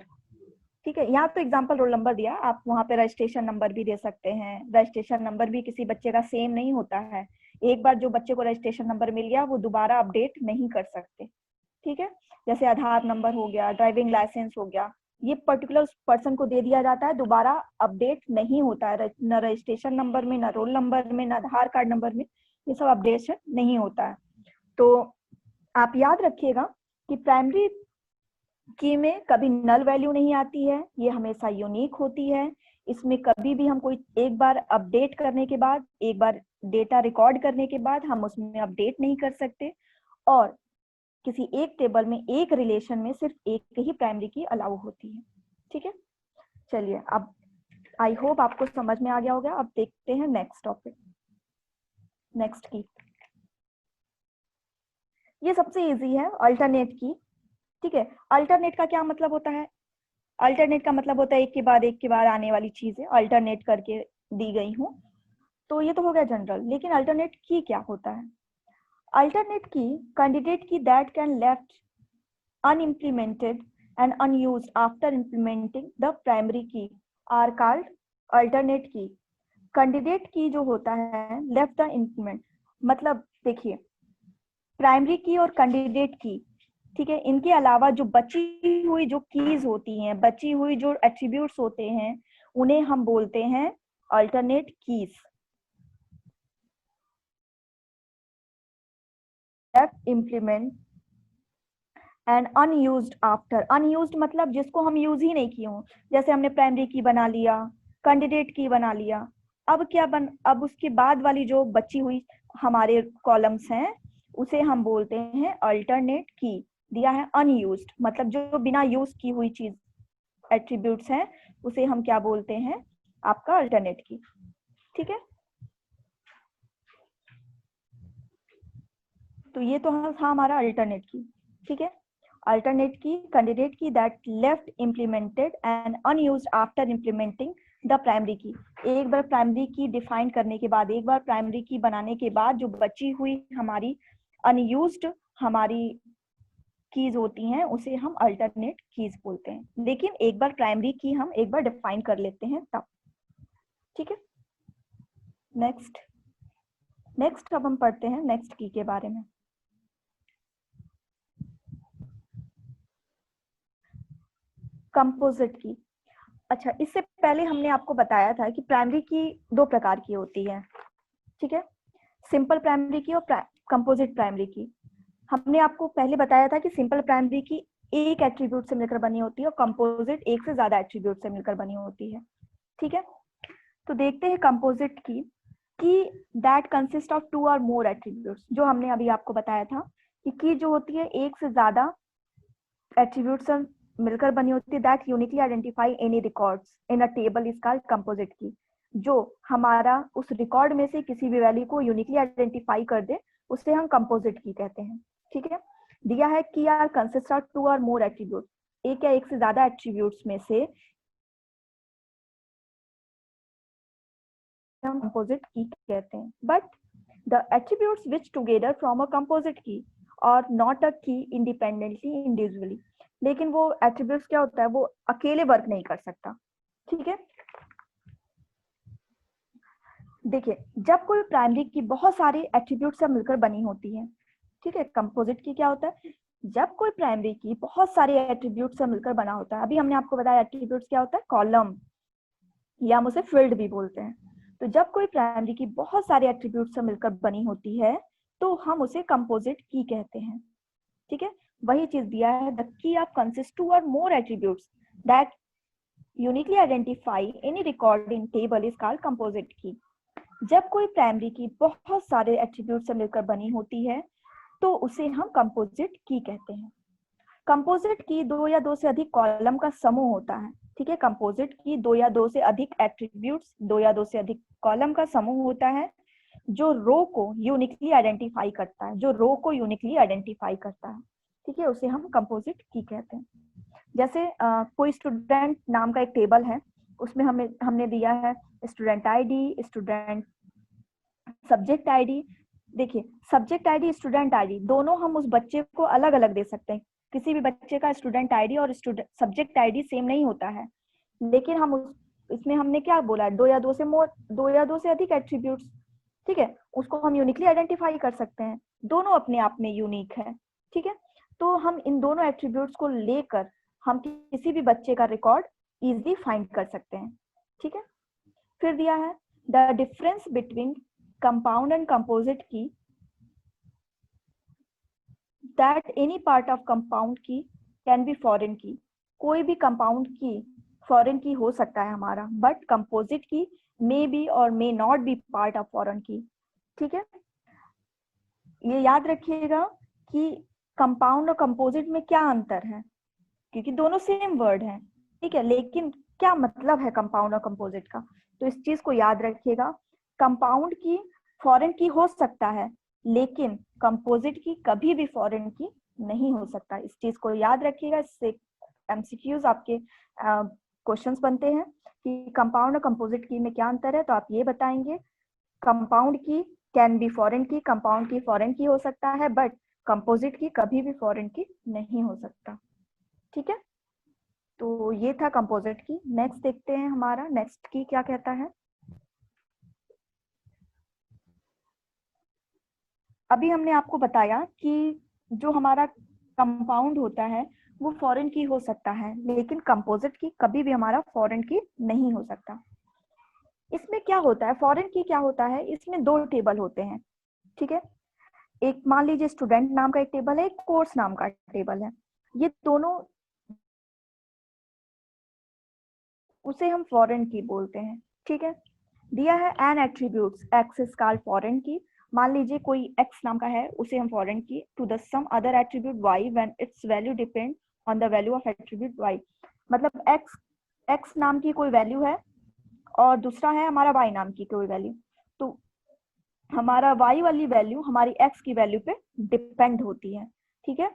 ठीक है, यहाँ तो एग्जांपल रोल नंबर दिया, आप वहाँ पे रजिस्ट्रेशन नंबर भी दे सकते हैं। रजिस्ट्रेशन नंबर भी किसी बच्चे का सेम नहीं होता है, एक बार जो बच्चे को रजिस्ट्रेशन नंबर मिल गया वो दोबारा अपडेट नहीं कर सकते। ठीक है, जैसे आधार नंबर हो गया, ड्राइविंग लाइसेंस हो गया, ये पर्टिकुलर पर्सन को दे दिया जाता है, दोबारा अपडेट नहीं होता है, न रजिस्ट्रेशन नंबर में, न रोल नंबर में, न आधार कार्ड नंबर में, ये सब अपडेशन नहीं होता है। तो आप याद रखिएगा कि प्राइमरी की में कभी नल वैल्यू नहीं आती है, ये हमेशा यूनिक होती है। इसमें कभी भी हम कोई एक बार अपडेट करने के बाद, एक बार डेटा रिकॉर्ड करने के बाद हम उसमें अपडेट नहीं कर सकते, और किसी एक टेबल में एक रिलेशन में सिर्फ एक ही प्राइमरी की अलाउ होती है। ठीक है, चलिए अब आई होप आपको समझ में आ गया होगा। अब देखते हैं नेक्स्ट टॉपिक, नेक्स्ट की। ये सबसे इजी है, अल्टरनेट की। ठीक है, अल्टरनेट का क्या मतलब होता है? अल्टरनेट का मतलब होता है एक के बाद आने वाली चीजें अल्टरनेट करके दी गई हूँ। तो ये तो हो गया जनरल, लेकिन अल्टरनेट की क्या होता है? अल्टरनेट की, कैंडिडेट की that can left unimplemented and unused after implementing the primary key are called alternate key. Candidate की जो होता है लेफ्ट द इंप्लीमेंट, मतलब देखिए प्राइमरी की और कैंडिडेट की, ठीक है, इनके अलावा जो बची हुई जो कीज होती हैं, बची हुई जो एट्रीब्यूट्स होते हैं, उन्हें हम बोलते हैं alternate keys. Left implement and unused after, unused मतलब जिसको हम यूज ही नहीं किए हों, जैसे हमने प्राइमरी की बना लिया, कैंडिडेट की बना लिया, अब उसके बाद वाली जो बची हुई हमारे कॉलम्स हैं उसे हम बोलते हैं अल्टरनेट की। दिया है अनयूज्ड, मतलब जो बिना यूज की हुई चीज एट्रीब्यूट्स हैं उसे हम क्या बोलते हैं? आपका अल्टरनेट की। ठीक है, तो ये तो था हमारा अल्टरनेट की। ठीक है, alternate key, candidate key that left implemented and unused after implementing the primary key। एक बार प्राइमरी की डिफाइन करने के बाद, एक बार प्राइमरी की बनाने के बाद जो बची हुई हमारी अनयूज्ड हमारी कीज होती हैं उसे हम अल्टरनेट कीज बोलते हैं, लेकिन एक बार प्राइमरी की हम एक बार डिफाइन कर लेते हैं तब। ठीक है, नेक्स्ट अब हम पढ़ते हैं नेक्स्ट की के बारे में। Composite key. अच्छा, इससे पहले हमने आपको बताया था कि प्राइमरी की दो प्रकार की होती है। ठीक है, सिंपल प्राइमरी की और कंपोजिट प्राइमरी की। हमने आपको पहले बताया था कि सिंपल प्राइमरी की एक एट्रीब्यूट से मिलकर बनी होती है और कंपोजिट एक से ज्यादा एट्रीब्यूट से मिलकर बनी होती है। ठीक है, तो देखते हैं composite key that consist of 2 और मोर एट्रीब्यूट्स। जो हमने अभी आपको बताया था कि जो होती है एक से ज्यादा एट्रीब्यूट से मिलकर बनी होती है, that uniquely identify any records in a table is called composite की। जो हमारा उस रिकॉर्ड में से किसी भी वैल्यू को यूनिकली आइडेंटिफाई कर दे उसे हम कंपोजिट की कहते हैं। ठीक है, दिया है कि आर कंसिस्ट ऑफ 2 और मोर एट्रीब्यूट, एक या एक से ज्यादा एट्रीब्यूट्स में से हम कंपोजिट की कहते हैं। But the attributes which together from a composite key और नॉट अ की इंडिपेंडेंटली इंडिविजुअली। लेकिन वो एट्रीब्यूट्स क्या होता है, वो अकेले वर्क नहीं कर सकता। ठीक है, देखिए, जब कोई प्राइमरी की बहुत सारे एट्रीब्यूट से मिलकर बनी होती है, ठीक है, कंपोजिट की क्या होता है, जब कोई प्राइमरी की बहुत सारे एट्रीब्यूट से मिलकर बना होता है, अभी हमने आपको बताया एट्रीब्यूट्स क्या होता है, कॉलम, या हम उसे फील्ड भी बोलते हैं। तो जब कोई प्राइमरी की बहुत सारे एट्रीब्यूट से मिलकर बनी होती है तो हम उसे कंपोजिट की कहते हैं। ठीक है, वही चीज दिया है, the key of consist to और more attributes that uniquely identify any record in table is called composite key. जब कोई प्राइमरी की बहुत सारे एट्रीब्यूट से मिलकर बनी होती है तो उसे हम कंपोजिट की कहते हैं। कंपोजिट की दो या दो से अधिक कॉलम का समूह होता है। ठीक है, कंपोजिट की दो या दो से अधिक एट्रीब्यूट्स, दो या दो से अधिक कॉलम का समूह होता है जो रो को यूनिकली आइडेंटिफाई करता है, जो रो को यूनिकली आइडेंटिफाई करता है। ठीक है, उसे हम कंपोजिट की कहते हैं। जैसे कोई स्टूडेंट नाम का एक टेबल है, उसमें हमने दिया है student ID, student subject ID. देखिए, सब्जेक्ट आईडी, स्टूडेंट आईडी दोनों हम उस बच्चे को अलग अलग दे सकते हैं। किसी भी बच्चे का स्टूडेंट आईडी और स्टूडेंट सब्जेक्ट आईडी सेम नहीं होता है, लेकिन हम इसमें हमने क्या बोला, दो या दो से अधिक एट्रीब्यूट्स। ठीक है, उसको हम यूनिकली आइडेंटिफाई कर सकते हैं, दोनों अपने आप में यूनिक है। ठीक है, तो हम इन दोनों एट्रीब्यूट्स को लेकर हम किसी भी बच्चे का रिकॉर्ड इजीली फाइंड कर सकते हैं। ठीक है, फिर दिया है the difference between compound and composite key, that any part of compound key can be foreign key। कोई भी compound key foreign key हो सकता है हमारा, but composite key may be or may not be part of foreign key। ठीक है, ये याद रखिएगा कि compound और composite में क्या अंतर है, क्योंकि दोनों सेम वर्ड है। ठीक है, लेकिन क्या मतलब है कंपाउंड और कंपोजिट का, तो इस चीज को याद रखिएगा। कंपाउंड की फॉरेन की हो सकता है, लेकिन कंपोजिट की कभी भी फॉरेन की नहीं हो सकता। इस चीज को याद रखिएगा, इससे एमसीक्यूज आपके क्वेश्चंस बनते हैं कि कंपाउंड और कंपोजिट की में क्या अंतर है, तो आप ये बताएंगे कंपाउंड की कैन बी फॉरेन की, कंपाउंड की फॉरेन की हो सकता है, बट कंपोजिट की कभी भी फॉरेन की नहीं हो सकता। ठीक है, तो ये था कंपोजिट की। नेक्स्ट देखते हैं हमारा नेक्स्ट की क्या कहता है। अभी हमने आपको बताया कि जो हमारा कंपाउंड होता है वो फॉरेन की हो सकता है, लेकिन कंपोजिट की कभी भी हमारा फॉरेन की नहीं हो सकता। इसमें क्या होता है, फॉरेन की क्या होता है, इसमें दो टेबल होते हैं। ठीक है, एक मान लीजिए स्टूडेंट नाम का एक टेबल है, एक कोर्स नाम का टेबल है, ये दोनों उसे हम फॉरेन की बोलते हैं। ठीक है, दिया है an attributes X is called foreign key. मान लीजिए कोई एक्स नाम का है, उसे हम foreign key to the some other attribute Y when its value depend on the value of attribute Y. मतलब एक्स नाम की कोई वैल्यू है और दूसरा है हमारा वाई नाम की कोई वैल्यू, तो हमारा वाई वाली वैल्यू हमारी एक्स की वैल्यू पे डिपेंड होती है। ठीक है,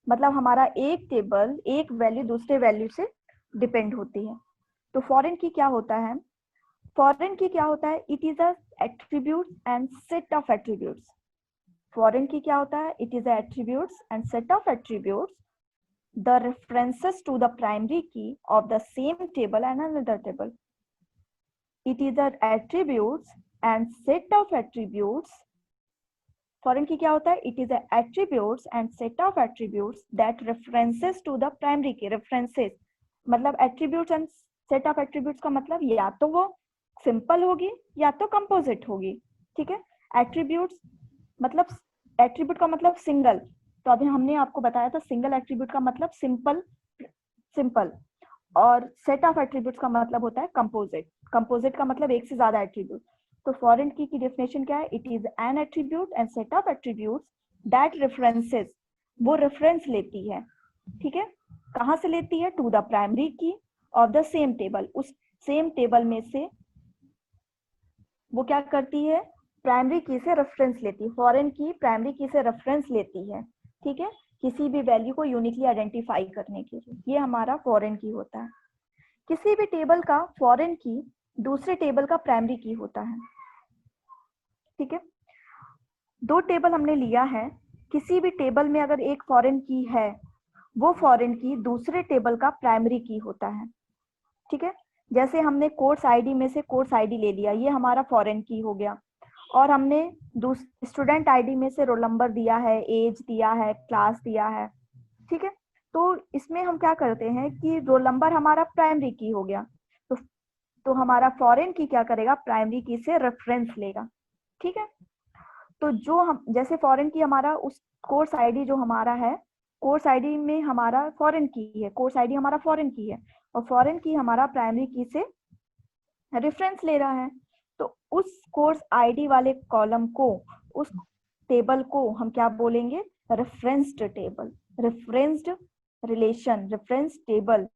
मतलब हमारा एक टेबल एक वैल्यू दूसरे वैल्यू से डिपेंड होती है। तो फॉरेन की क्या होता है, फॉरेन की क्या होता है, it is a attribute and set of attributes. Foreign key क्या होता है, it is a attributes and set of attributes the references to the primary key of the same table and another table. It is a attributes and set of attributes. Foreign key क्या होता है, it is a attributes and set of attributes that references to the primary key. References मतलब attributes and set of attributes का मतलब या तो वो simple होगी या तो कंपोजिट होगी। ठीक है, एट्रीब्यूट्स मतलब एट्रीब्यूट का मतलब सिंगल, तो अभी हमने आपको बताया था सिंगल एट्रीब्यूट का मतलब सिंपल, और सेट ऑफ एट्रीब्यूट्स का मतलब होता है कंपोजिट। कंपोजिट का मतलब एक से ज्यादा एट्रीब्यूट। तो फॉरेन की डेफिनेशन क्या है, it is an attribute and set of attributes that references, वो रेफरेंस लेती है। ठीक है, कहां से लेती है, to the primary key of the same table, उस सेम टेबल में से वो क्या करती है, प्राइमरी की से रेफरेंस लेती है। फॉरेन की प्राइमरी की से रेफरेंस लेती है। ठीक है, किसी भी वैल्यू को यूनिकली आइडेंटिफाई करने के लिए, ये हमारा फॉरेन की होता है। किसी भी टेबल का फॉरेन की दूसरे टेबल का प्राइमरी की होता है। ठीक है, दो टेबल हमने लिया है, किसी भी टेबल में अगर एक फॉरेन की है, वो फॉरेन की दूसरे टेबल का प्राइमरी की होता है। ठीक है, जैसे हमने कोर्स आईडी में से कोर्स आईडी ले लिया, ये हमारा फॉरेन की हो गया, और हमने स्टूडेंट आईडी में से रोल नंबर दिया है, एज दिया है, क्लास दिया है, ठीक है। तो इसमें हम क्या करते हैं कि रोल नंबर हमारा प्राइमरी की हो गया, तो हमारा फॉरेन की क्या करेगा, प्राइमरी की से रेफरेंस लेगा, ठीक है। तो जो हम जैसे फॉरेन की हमारा उस कोर्स आईडी जो हमारा है, कोर्स आईडी में हमारा फॉरेन की है, कोर्स आईडी हमारा फॉरेन की है, और फॉरेन की हमारा प्राइमरी की से रेफरेंस ले रहा है। तो उस कोर्स आईडी वाले कॉलम को, उस टेबल को हम क्या बोलेंगे, referenced table, referenced relation, reference table.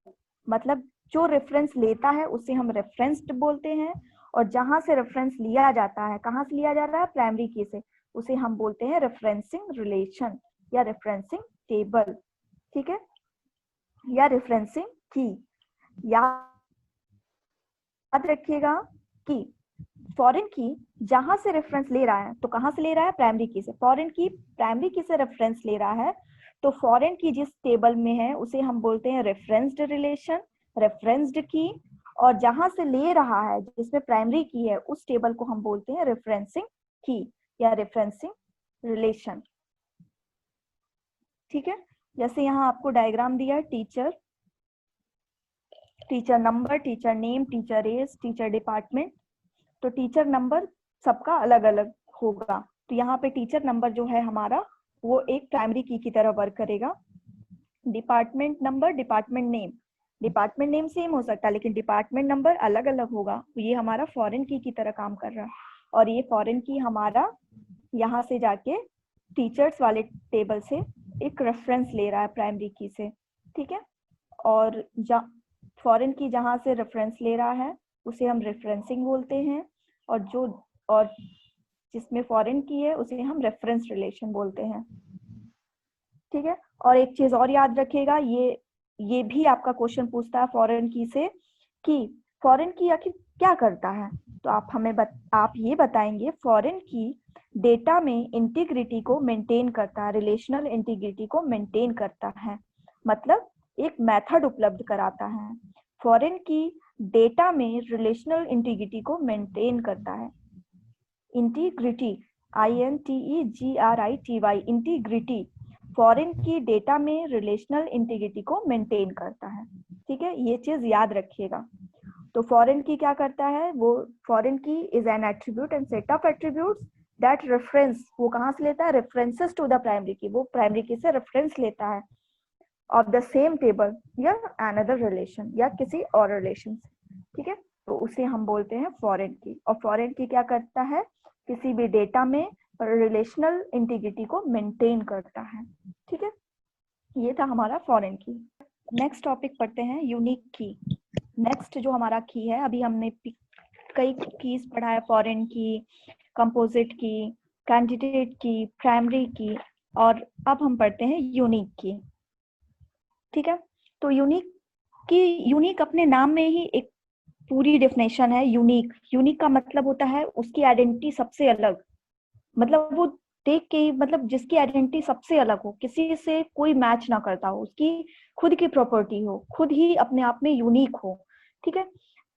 मतलब जो रेफरेंस लेता है उसे हम रेफरेंस्ड बोलते हैं, और जहां से रेफरेंस लिया जाता है, कहाँ से लिया जा रहा है, प्राइमरी की से, उसे हम बोलते हैं रेफरेंसिंग रिलेशन या रेफरेंसिंग टेबल, ठीक है, या रेफरेंसिंग की। याद रखिएगा कि फॉरेन की जहां से रेफरेंस ले रहा है, तो कहां से ले रहा है, प्राइमरी की से। फॉरेन की प्राइमरी की से रेफरेंस ले रहा है, तो फॉरेन की जिस टेबल में है उसे हम बोलते हैं रेफरेंस्ड रिलेशन, रेफरेंस्ड की, और जहां से ले रहा है जिसमें प्राइमरी की है उस टेबल को हम बोलते हैं रेफरेंसिंग की या रेफरेंसिंग रिलेशन, ठीक है। जैसे यहाँ आपको डायग्राम दिया, teacher, teacher number, teacher name, teacher age, teacher department. तो टीचर नंबर सबका अलग अलग होगा, तो यहाँ पे टीचर नंबर जो है हमारा वो एक प्राइमरी की तरह वर्क करेगा। Department number, department name same हो सकता है, लेकिन डिपार्टमेंट नंबर अलग अलग होगा, तो ये हमारा फॉरेन की तरह काम कर रहा है। और ये फॉरेन की हमारा यहाँ से जाके टीचर्स वाले टेबल से एक रेफरेंस ले रहा है प्राइमरी की से, ठीक है। और फॉरेन की जहाँ से रेफरेंस ले रहा है उसे हम रेफरेंसिंग बोलते हैं, और जिसमें फॉरेन की है उसे हम रेफरेंस रिलेशन बोलते हैं, ठीक है। और एक चीज और याद रखिएगा, ये भी आपका क्वेश्चन पूछता है फॉरेन की से कि फॉरेन की आखिर क्या करता है। तो आप ये बताएंगे, फॉरेन की डेटा में इंटीग्रिटी को मेंटेन करता है, रिलेशनल इंटीग्रिटी को मेंटेन करता है, मतलब एक मेथड उपलब्ध कराता है। फॉरेन की डेटा में रिलेशनल इंटीग्रिटी को मेंटेन करता है। इंटीग्रिटी, INTEGRITY, इंटीग्रिटी, फॉरेन की डेटा में रिलेशनल इंटीग्रिटी को मेंटेन करता है, ठीक है, ये चीज याद रखिएगा। तो फॉरेन की क्या करता है, वो फॉरेन की is an attribute and set of attributes that reference, वो कहाँ से लेता है, रेफरेंसेस टू द प्राइमरी की, वो प्राइमरी की से रेफरेंस लेता है ऑफ द सेम टेबल या अनदर रिलेशन या किसी और रिलेशन से, ठीक है। तो उसे हम बोलते हैं फॉरेन की। और फॉरेन की क्या करता है, किसी भी डेटा में रिलेशनल इंटीग्रिटी को मेंटेन करता है, ठीक है। ये था हमारा फॉरेन की। नेक्स्ट टॉपिक पढ़ते हैं, यूनिक की। नेक्स्ट जो हमारा की है, अभी हमने कई कीज पढ़ा है, फॉरेन की, कंपोजिट की, कैंडिडेट की, प्राइमरी की, और अब हम पढ़ते हैं यूनिक की, ठीक है। तो यूनिक अपने नाम में ही एक पूरी डेफिनेशन है। यूनिक का मतलब होता है उसकी आइडेंटिटी सबसे अलग, मतलब वो देख के, मतलब जिसकी आइडेंटिटी सबसे अलग हो, किसी से कोई मैच ना करता हो, उसकी खुद की प्रॉपर्टी हो, खुद ही अपने आप में यूनिक हो, ठीक है।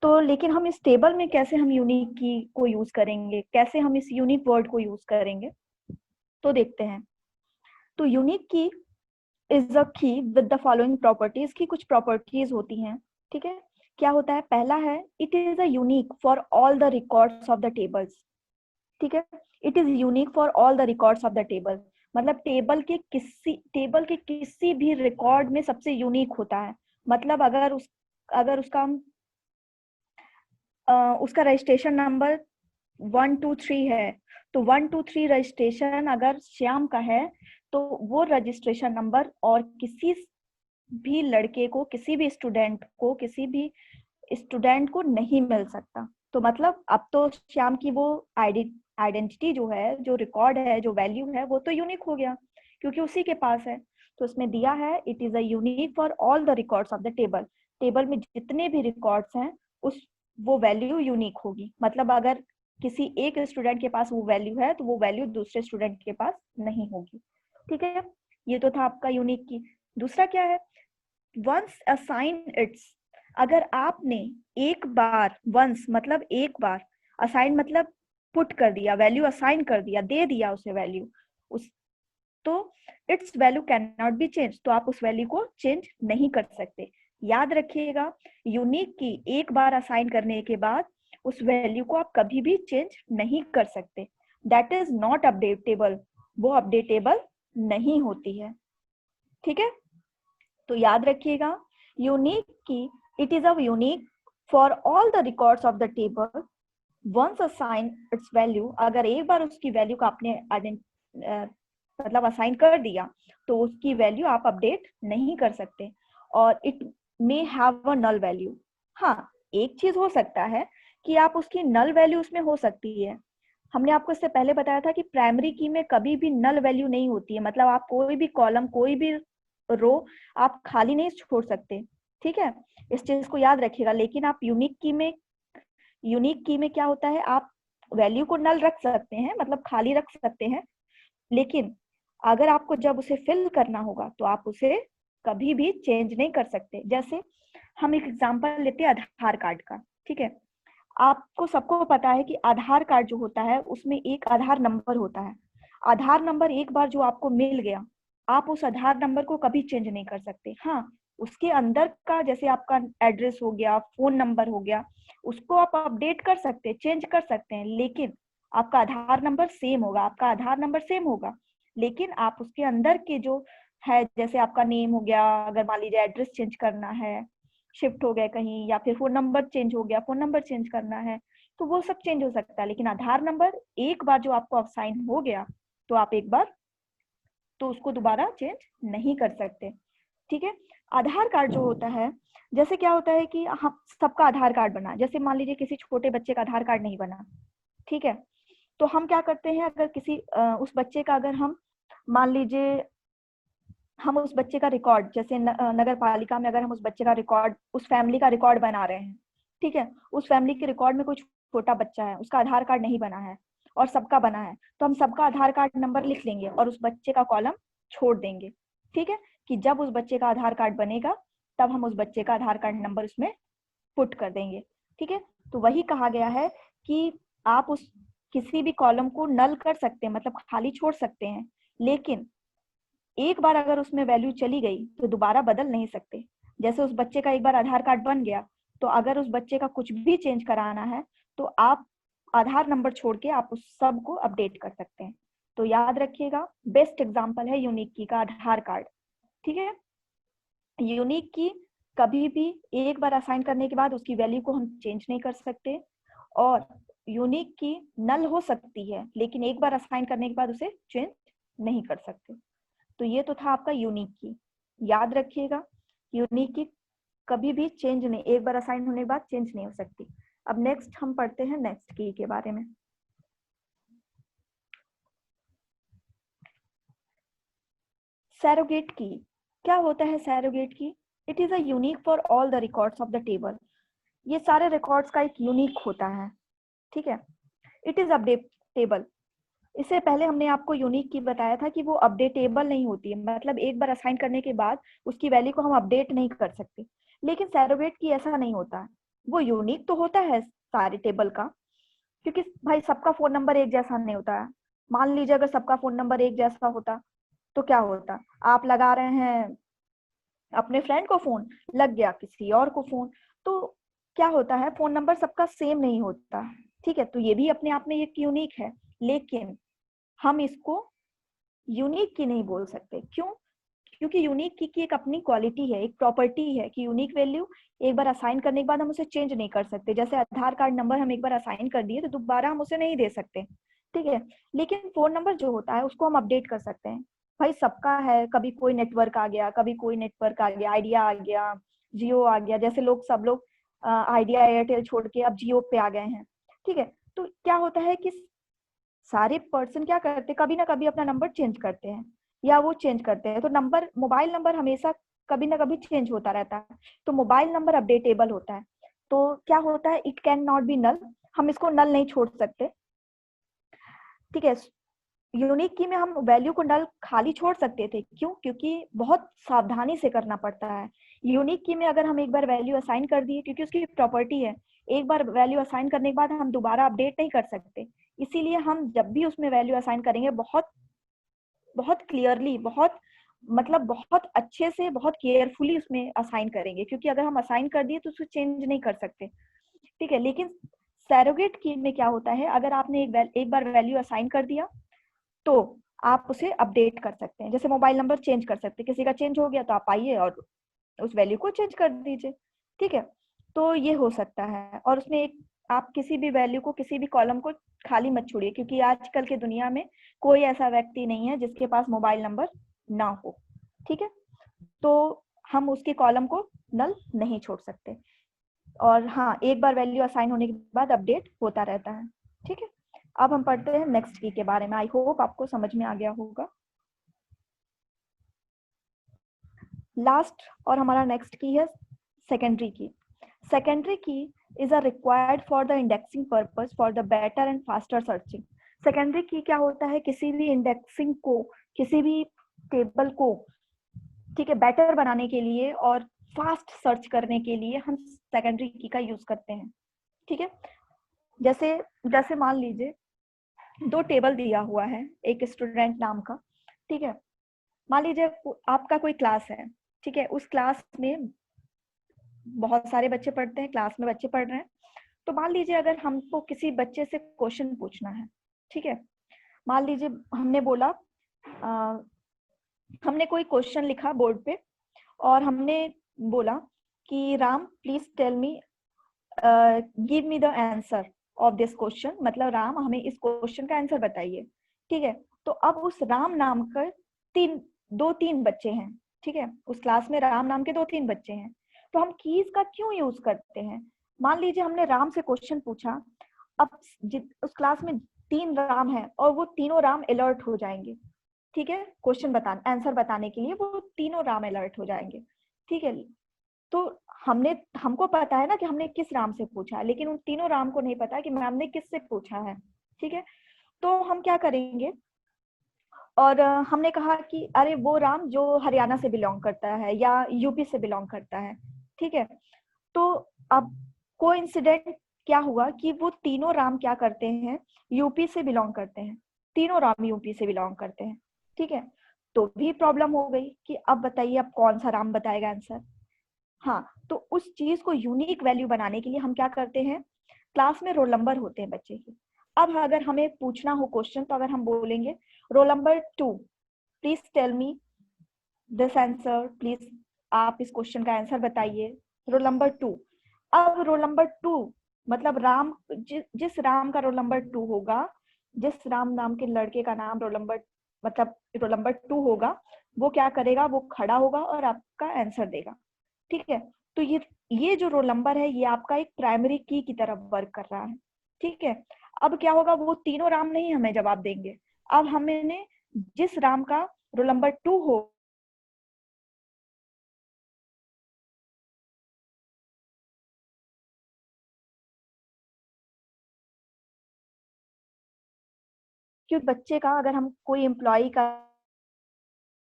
तो लेकिन हम इस टेबल में कैसे हम यूनिक की को यूज करेंगे, कैसे हम इस यूनिक वर्ड को यूज करेंगे, तो देखते हैं। तो यूनिक की इज अ की विद द फॉलोइंग प्रॉपर्टीज, की कुछ प्रॉपर्टीज होती हैं, ठीक है। क्या होता है, पहला है it is a unique for all the records of the tables, ठीक है। It is unique for all the records of the table, मतलब टेबल के किसी भी रिकॉर्ड में सबसे यूनिक होता है। मतलब अगर उसका रजिस्ट्रेशन नंबर 123 है, तो 123 रजिस्ट्रेशन अगर श्याम का है, तो वो रजिस्ट्रेशन नंबर और किसी भी लड़के को, किसी भी स्टूडेंट को नहीं मिल सकता। तो मतलब अब तो श्याम की वो आइडेंटिटी जो है, जो रिकॉर्ड है, जो वैल्यू है, वो तो यूनिक हो गया क्योंकि उसी के पास है। तो उसमें दिया है it is a unique for all the records of the table, table में जितने भी रिकॉर्ड्स हैं वो वैल्यू यूनिक होगी। मतलब अगर किसी एक स्टूडेंट के पास वो वैल्यू है, तो वो वैल्यू दूसरे स्टूडेंट के पास नहीं होगी, ठीक है। ये तो था आपका यूनिक की। दूसरा क्या है, वंस अगर आपने एक बार वंस मतलब एक बार, असाइन मतलब पुट कर दिया, वैल्यू असाइन कर दिया, दे दिया उसे वैल्यू, उस तो it's value can not B change, तो आप उस वैल्यू को चेंज नहीं कर सकते। याद रखिएगा, यूनिक की एक बार असाइन करने के बाद उस वैल्यू को आप कभी भी चेंज नहीं कर सकते। दैट इज नॉट अपडेटेबल, वो अपडेटेबल नहीं होती है। ठीक है, तो याद रखिएगा, unique key it is a unique for all the records of the table once assign its value. अगर एक बार उसकी वैल्यू का आपने मतलब असाइन कर दिया तो उसकी वैल्यू आप अपडेट नहीं कर सकते। और it may have a null value. हाँ, एक चीज हो सकता है कि आप उसकी नल वैल्यू उसमें हो सकती है। हमने आपको इससे पहले बताया था कि प्राइमरी की में कभी भी नल वैल्यू नहीं होती है, मतलब आप कोई भी कॉलम कोई भी रो आप खाली नहीं छोड़ सकते। ठीक है, इस चीज को याद रखिएगा। लेकिन आप यूनिक की में क्या होता है, आप वैल्यू को नल रख सकते हैं, मतलब खाली रख सकते हैं, लेकिन अगर आपको जब उसे फिल करना होगा तो आप उसे कभी भी चेंज नहीं कर सकते। जैसे हम एक एग्जांपल लेते हैं आधार कार्ड का। ठीक है, आपको सबको पता है कि आधार कार्ड जो होता है उसमें एक आधार नंबर होता है। आधार नंबर एक बार जो आपको मिल गया, आप उस आधार नंबर को कभी चेंज नहीं कर सकते। हाँ, उसके अंदर का जैसे आपका एड्रेस हो गया, फोन नंबर हो गया, उसको आप अपडेट कर सकते हैं, चेंज कर सकते हैं, लेकिन आपका आधार नंबर सेम होगा, आपका आधार नंबर सेम होगा। लेकिन आप उसके अंदर के जो है, जैसे आपका नेम हो गया, अगर मान लीजिए एड्रेस चेंज करना है, शिफ्ट हो गया कहीं, या फिर फोन नंबर चेंज हो गया, फोन नंबर चेंज करना है, तो वो सब चेंज हो सकता है। लेकिन आधार नंबर एक बार जो आपको असाइन हो गया तो आप एक बार तो उसको दोबारा चेंज नहीं कर सकते। ठीक है, आधार कार्ड जो होता है, जैसे क्या होता है कि हम सबका आधार कार्ड बना, जैसे मान लीजिए किसी छोटे बच्चे का आधार कार्ड नहीं बना। ठीक है, तो हम क्या करते हैं, अगर किसी उस बच्चे का, अगर हम मान लीजिए हम उस बच्चे का रिकॉर्ड, जैसे नगर पालिका में अगर हम उस बच्चे का रिकॉर्ड, उस फैमिली का रिकॉर्ड बना रहे हैं। ठीक है, उस फैमिली के रिकॉर्ड में कोई छोटा बच्चा है, उसका आधार कार्ड नहीं बना है और सबका बना है, तो हम सबका आधार कार्ड नंबर लिख लेंगे और उस बच्चे का कॉलम छोड़ देंगे। ठीक है, कि जब उस बच्चे का आधार कार्ड बनेगा तब हम उस बच्चे का आधार कार्ड नंबर उसमें पुट कर देंगे। ठीक है, तो वही कहा गया है कि आप उस किसी भी कॉलम को नल कर सकते हैं, मतलब खाली छोड़ सकते हैं, लेकिन एक बार अगर उसमें वैल्यू चली गई तो दोबारा बदल नहीं सकते। जैसे उस बच्चे का एक बार आधार कार्ड बन गया, तो अगर उस बच्चे का कुछ भी चेंज कराना है तो आप आधार नंबर छोड़ के आप उस सब को अपडेट कर सकते हैं। तो याद रखिएगा, बेस्ट एग्जांपल है यूनिक की का आधार कार्ड। ठीक है, यूनिक की कभी भी एक बार असाइन करने के बाद उसकी वैल्यू को हम चेंज नहीं कर सकते, और यूनिक की नल हो सकती है लेकिन एक बार असाइन करने के बाद उसे चेंज नहीं कर सकते। तो ये तो था आपका यूनिक की। याद रखिएगा, यूनिक की कभी भी चेंज नहीं, एक बार असाइन होने के बाद चेंज नहीं हो सकती। अब नेक्स्ट हम पढ़ते हैं नेक्स्ट की के बारे में। सैरोगेट की, क्या होता है सैरोगेट की? It is a unique for all the records of the table. ये सारे रिकॉर्ड्स का एक यूनिक होता है। ठीक है, इट इज अपडेटेबल। इससे पहले हमने आपको यूनिक की बताया था कि वो अपडेटेबल नहीं होती है, मतलब एक बार असाइन करने के बाद उसकी वैल्यू को हम अपडेट नहीं कर सकते। लेकिन सैरोगेट की ऐसा नहीं होता है, वो यूनिक तो होता है सारे टेबल का, क्योंकि भाई सबका फोन नंबर एक जैसा नहीं होता है। मान लीजिए अगर सबका फोन नंबर एक जैसा होता तो क्या होता, आप लगा रहे हैं अपने फ्रेंड को फोन, लग गया किसी और को फोन, तो क्या होता है, फोन नंबर सबका सेम नहीं होता। ठीक है, तो ये भी अपने आप में एक यूनिक है, लेकिन हम इसको यूनिक की नहीं बोल सकते। क्यों? क्योंकि यूनिक की एक अपनी क्वालिटी है, एक प्रॉपर्टी है कि यूनिक वैल्यू एक बार असाइन करने के बाद हम उसे चेंज नहीं कर सकते। जैसे आधार कार्ड नंबर हम एक बार असाइन कर दिए तो दोबारा हम उसे नहीं दे सकते। ठीक है, लेकिन फोन नंबर जो होता है उसको हम अपडेट कर सकते हैं। भाई सबका है, कभी कोई नेटवर्क आ गया, कभी कोई नेटवर्क आ गया, आइडिया आ गया, जियो आ गया, जैसे लोग सब लोग आइडिया एयरटेल छोड़ के अब जियो पे आ गए हैं। ठीक है, तो क्या होता है कि सारे पर्सन क्या करते हैं, कभी ना कभी अपना नंबर चेंज करते हैं या वो चेंज करते हैं, तो नंबर, मोबाइल नंबर हमेशा कभी ना कभी चेंज होता रहता है, तो मोबाइल नंबर अपडेटेबल होता है। तो क्या होता है, it can not be null, हम इसको नल नहीं छोड़ सकते। ठीक है, यूनिक की में हम वैल्यू को नल खाली छोड़ सकते थे, क्यों? क्योंकि बहुत सावधानी से करना पड़ता है। यूनिक की में अगर हम एक बार वैल्यू असाइन कर दिए, क्योंकि उसकी प्रॉपर्टी है, एक बार वैल्यू असाइन करने के बाद हम दोबारा अपडेट नहीं कर सकते, इसीलिए हम जब भी उसमें वैल्यू असाइन करेंगे बहुत बहुत क्लियरली, बहुत मतलब बहुत अच्छे से, बहुत केयरफुली उसमें असाइन करेंगे, क्योंकि अगर हम असाइन कर दिए तो उसको चेंज नहीं कर सकते, ठीक है। लेकिन सैरोगेट की में क्या होता है, अगर आपने एक बार वैल्यू असाइन कर दिया तो आप उसे अपडेट कर सकते हैं, जैसे मोबाइल नंबर चेंज कर सकते हैं, किसी का चेंज हो गया तो आप आइए और उस वैल्यू को चेंज कर दीजिए, ठीक है। तो ये हो सकता है, और उसमें एक आप किसी भी वैल्यू को, किसी भी कॉलम को खाली मत छोड़िए, क्योंकि आजकल के दुनिया में कोई ऐसा व्यक्ति नहीं है जिसके पास मोबाइल नंबर ना हो, ठीक है। तो हम उसके कॉलम को नल नहीं छोड़ सकते, और हाँ, एक बार वैल्यू असाइन होने के बाद अपडेट होता रहता है, ठीक है। अब हम पढ़ते हैं नेक्स्ट की के बारे में। आई होप आपको समझ में आ गया होगा। लास्ट और हमारा नेक्स्ट की है सेकेंडरी की। सेकेंडरी की is a required for the indexing purpose for the better and faster searching। Secondary की क्या होता है, किसी भी इंडेक्सिंग को, किसी भी टेबल को, ठीक है, बेटर बनाने के लिए और फास्ट सर्च करने के लिए हम सेकेंडरी की का यूज करते हैं, ठीक है। जैसे जैसे मान लीजिए दो टेबल दिया हुआ है एक स्टूडेंट नाम का, ठीक है। मान लीजिए आपका कोई क्लास है, ठीक है, उस क्लास में बहुत सारे बच्चे पढ़ते हैं, क्लास में बच्चे पढ़ रहे हैं, तो मान लीजिए अगर हमको किसी बच्चे से क्वेश्चन पूछना है, ठीक है। मान लीजिए हमने बोला हमने कोई क्वेश्चन लिखा बोर्ड पे और हमने बोला कि Ram please tell me, give me the answer of this question, मतलब राम हमें इस क्वेश्चन का आंसर बताइए, ठीक है। तो अब उस राम नाम का दो तीन बच्चे हैं, ठीक है, उस क्लास में राम नाम के दो तीन बच्चे हैं, तो हम कीज का क्यों यूज करते हैं। मान लीजिए हमने राम से क्वेश्चन पूछा, अब उस क्लास में तीन राम है और वो तीनों राम अलर्ट हो जाएंगे, ठीक है, क्वेश्चन बताने आंसर बताने के लिए वो तीनों राम अलर्ट हो जाएंगे, ठीक है। तो हमको पता है ना कि हमने किस राम से पूछा है, लेकिन उन तीनों राम को नहीं पता कि मैम ने किससे पूछा है, ठीक है। तो हम क्या करेंगे, और हमने कहा कि अरे वो राम जो हरियाणा से बिलोंग करता है या यूपी से बिलोंग करता है, ठीक है। तो अब कोइंसिडेंट क्या हुआ कि वो तीनों राम क्या करते हैं, यूपी से बिलोंग करते हैं, तीनों राम यूपी से बिलोंग करते हैं, ठीक है। तो भी प्रॉब्लम हो गई कि अब बताइए अब कौन सा राम बताएगा आंसर। हाँ, तो उस चीज को यूनिक वैल्यू बनाने के लिए हम क्या करते हैं, क्लास में रोल नंबर होते हैं बच्चे के। अब अगर हमें पूछना हो क्वेश्चन तो अगर हम बोलेंगे roll number 2 please tell me this answer, please आप इस क्वेश्चन का आंसर बताइए, रोल नंबर 2। अब रोल नंबर 2 मतलब राम, जिस राम का रोल नंबर 2 होगा, जिस राम नाम के लड़के का नाम रोल नंबर मतलब रोल नंबर 2 होगा, वो क्या करेगा, वो खड़ा होगा और आपका आंसर देगा, ठीक है। तो ये जो रोल नंबर है ये आपका एक प्राइमरी की तरफ वर्क कर रहा है, ठीक है। अब क्या होगा, वो तीनों राम नहीं हमें जवाब देंगे, अब हमने जिस राम का रोल नंबर 2 हो क्योंकि बच्चे का अगर हम कोई एम्प्लॉय का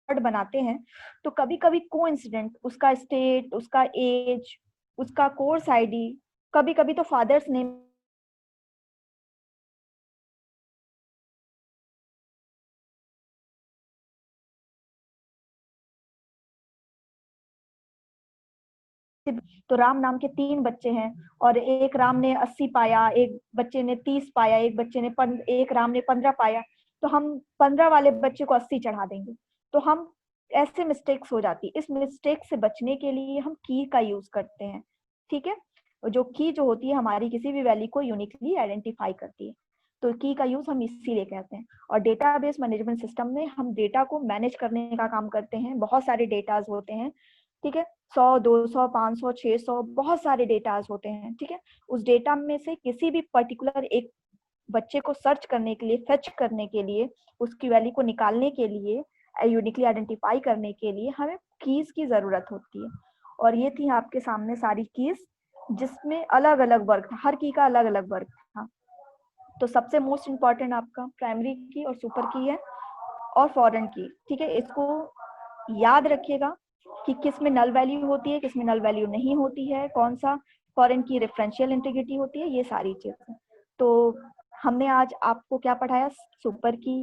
बनाते हैं तो कभी कभी कोइंसिडेंट उसका स्टेट, उसका एज, उसका कोर्स आईडी, कभी कभी तो फादर्स नेम तो राम नाम के 3 बच्चे हैं और एक राम ने 80 पाया, एक बच्चे ने 30 पाया, एक बच्चे ने एक राम ने 15 पाया, तो हम 15 वाले बच्चे को 80 चढ़ा देंगे। तो हम ऐसे मिस्टेक्स हो जाती है, इस मिस्टेक से बचने के लिए हम की का यूज करते हैं, ठीक है। जो की जो होती है हमारी किसी भी वैल्यू को यूनिकली आइडेंटिफाई करती है, तो की का यूज हम इसीलिए कहते हैं। और डेटाबेस मैनेजमेंट सिस्टम में हम डेटा को मैनेज करने का काम करते हैं, बहुत सारे डेटाज होते हैं, ठीक है, 100 200 500 600 बहुत सारे डेटाज होते हैं, ठीक है। उस डेटा में से किसी भी पर्टिकुलर एक बच्चे को सर्च करने के लिए, फेच करने के लिए, उसकी वैल्यू को निकालने के लिए, यूनिकली आइडेंटिफाई करने के लिए हमें कीज की जरूरत होती है। और ये थी आपके सामने सारी कीज, जिसमें अलग अलग वर्ग था, हर की का अलग अलग वर्ग था। तो सबसे मोस्ट इंपॉर्टेंट आपका प्राइमरी की और सुपर की है और फॉरेन की, ठीक है, इसको याद रखिएगा। कि किस में नल वैल्यू होती है, किस में नल वैल्यू नहीं होती है, कौन सा फॉरेन की रेफरेंशियल इंटीग्रिटी होती है, ये सारी चीजें। तो हमने आज आपको क्या पढ़ाया, सुपर की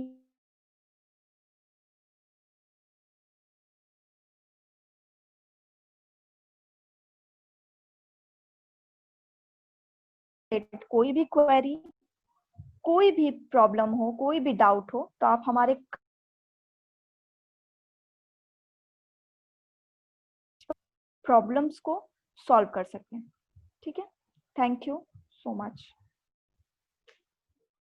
कोई भी क्वेरी, कोई भी प्रॉब्लम हो, कोई भी डाउट हो, तो आप हमारे प्रॉब्लम्स को सॉल्व कर सकते हैं। ठीक है, थैंक यू सो मच।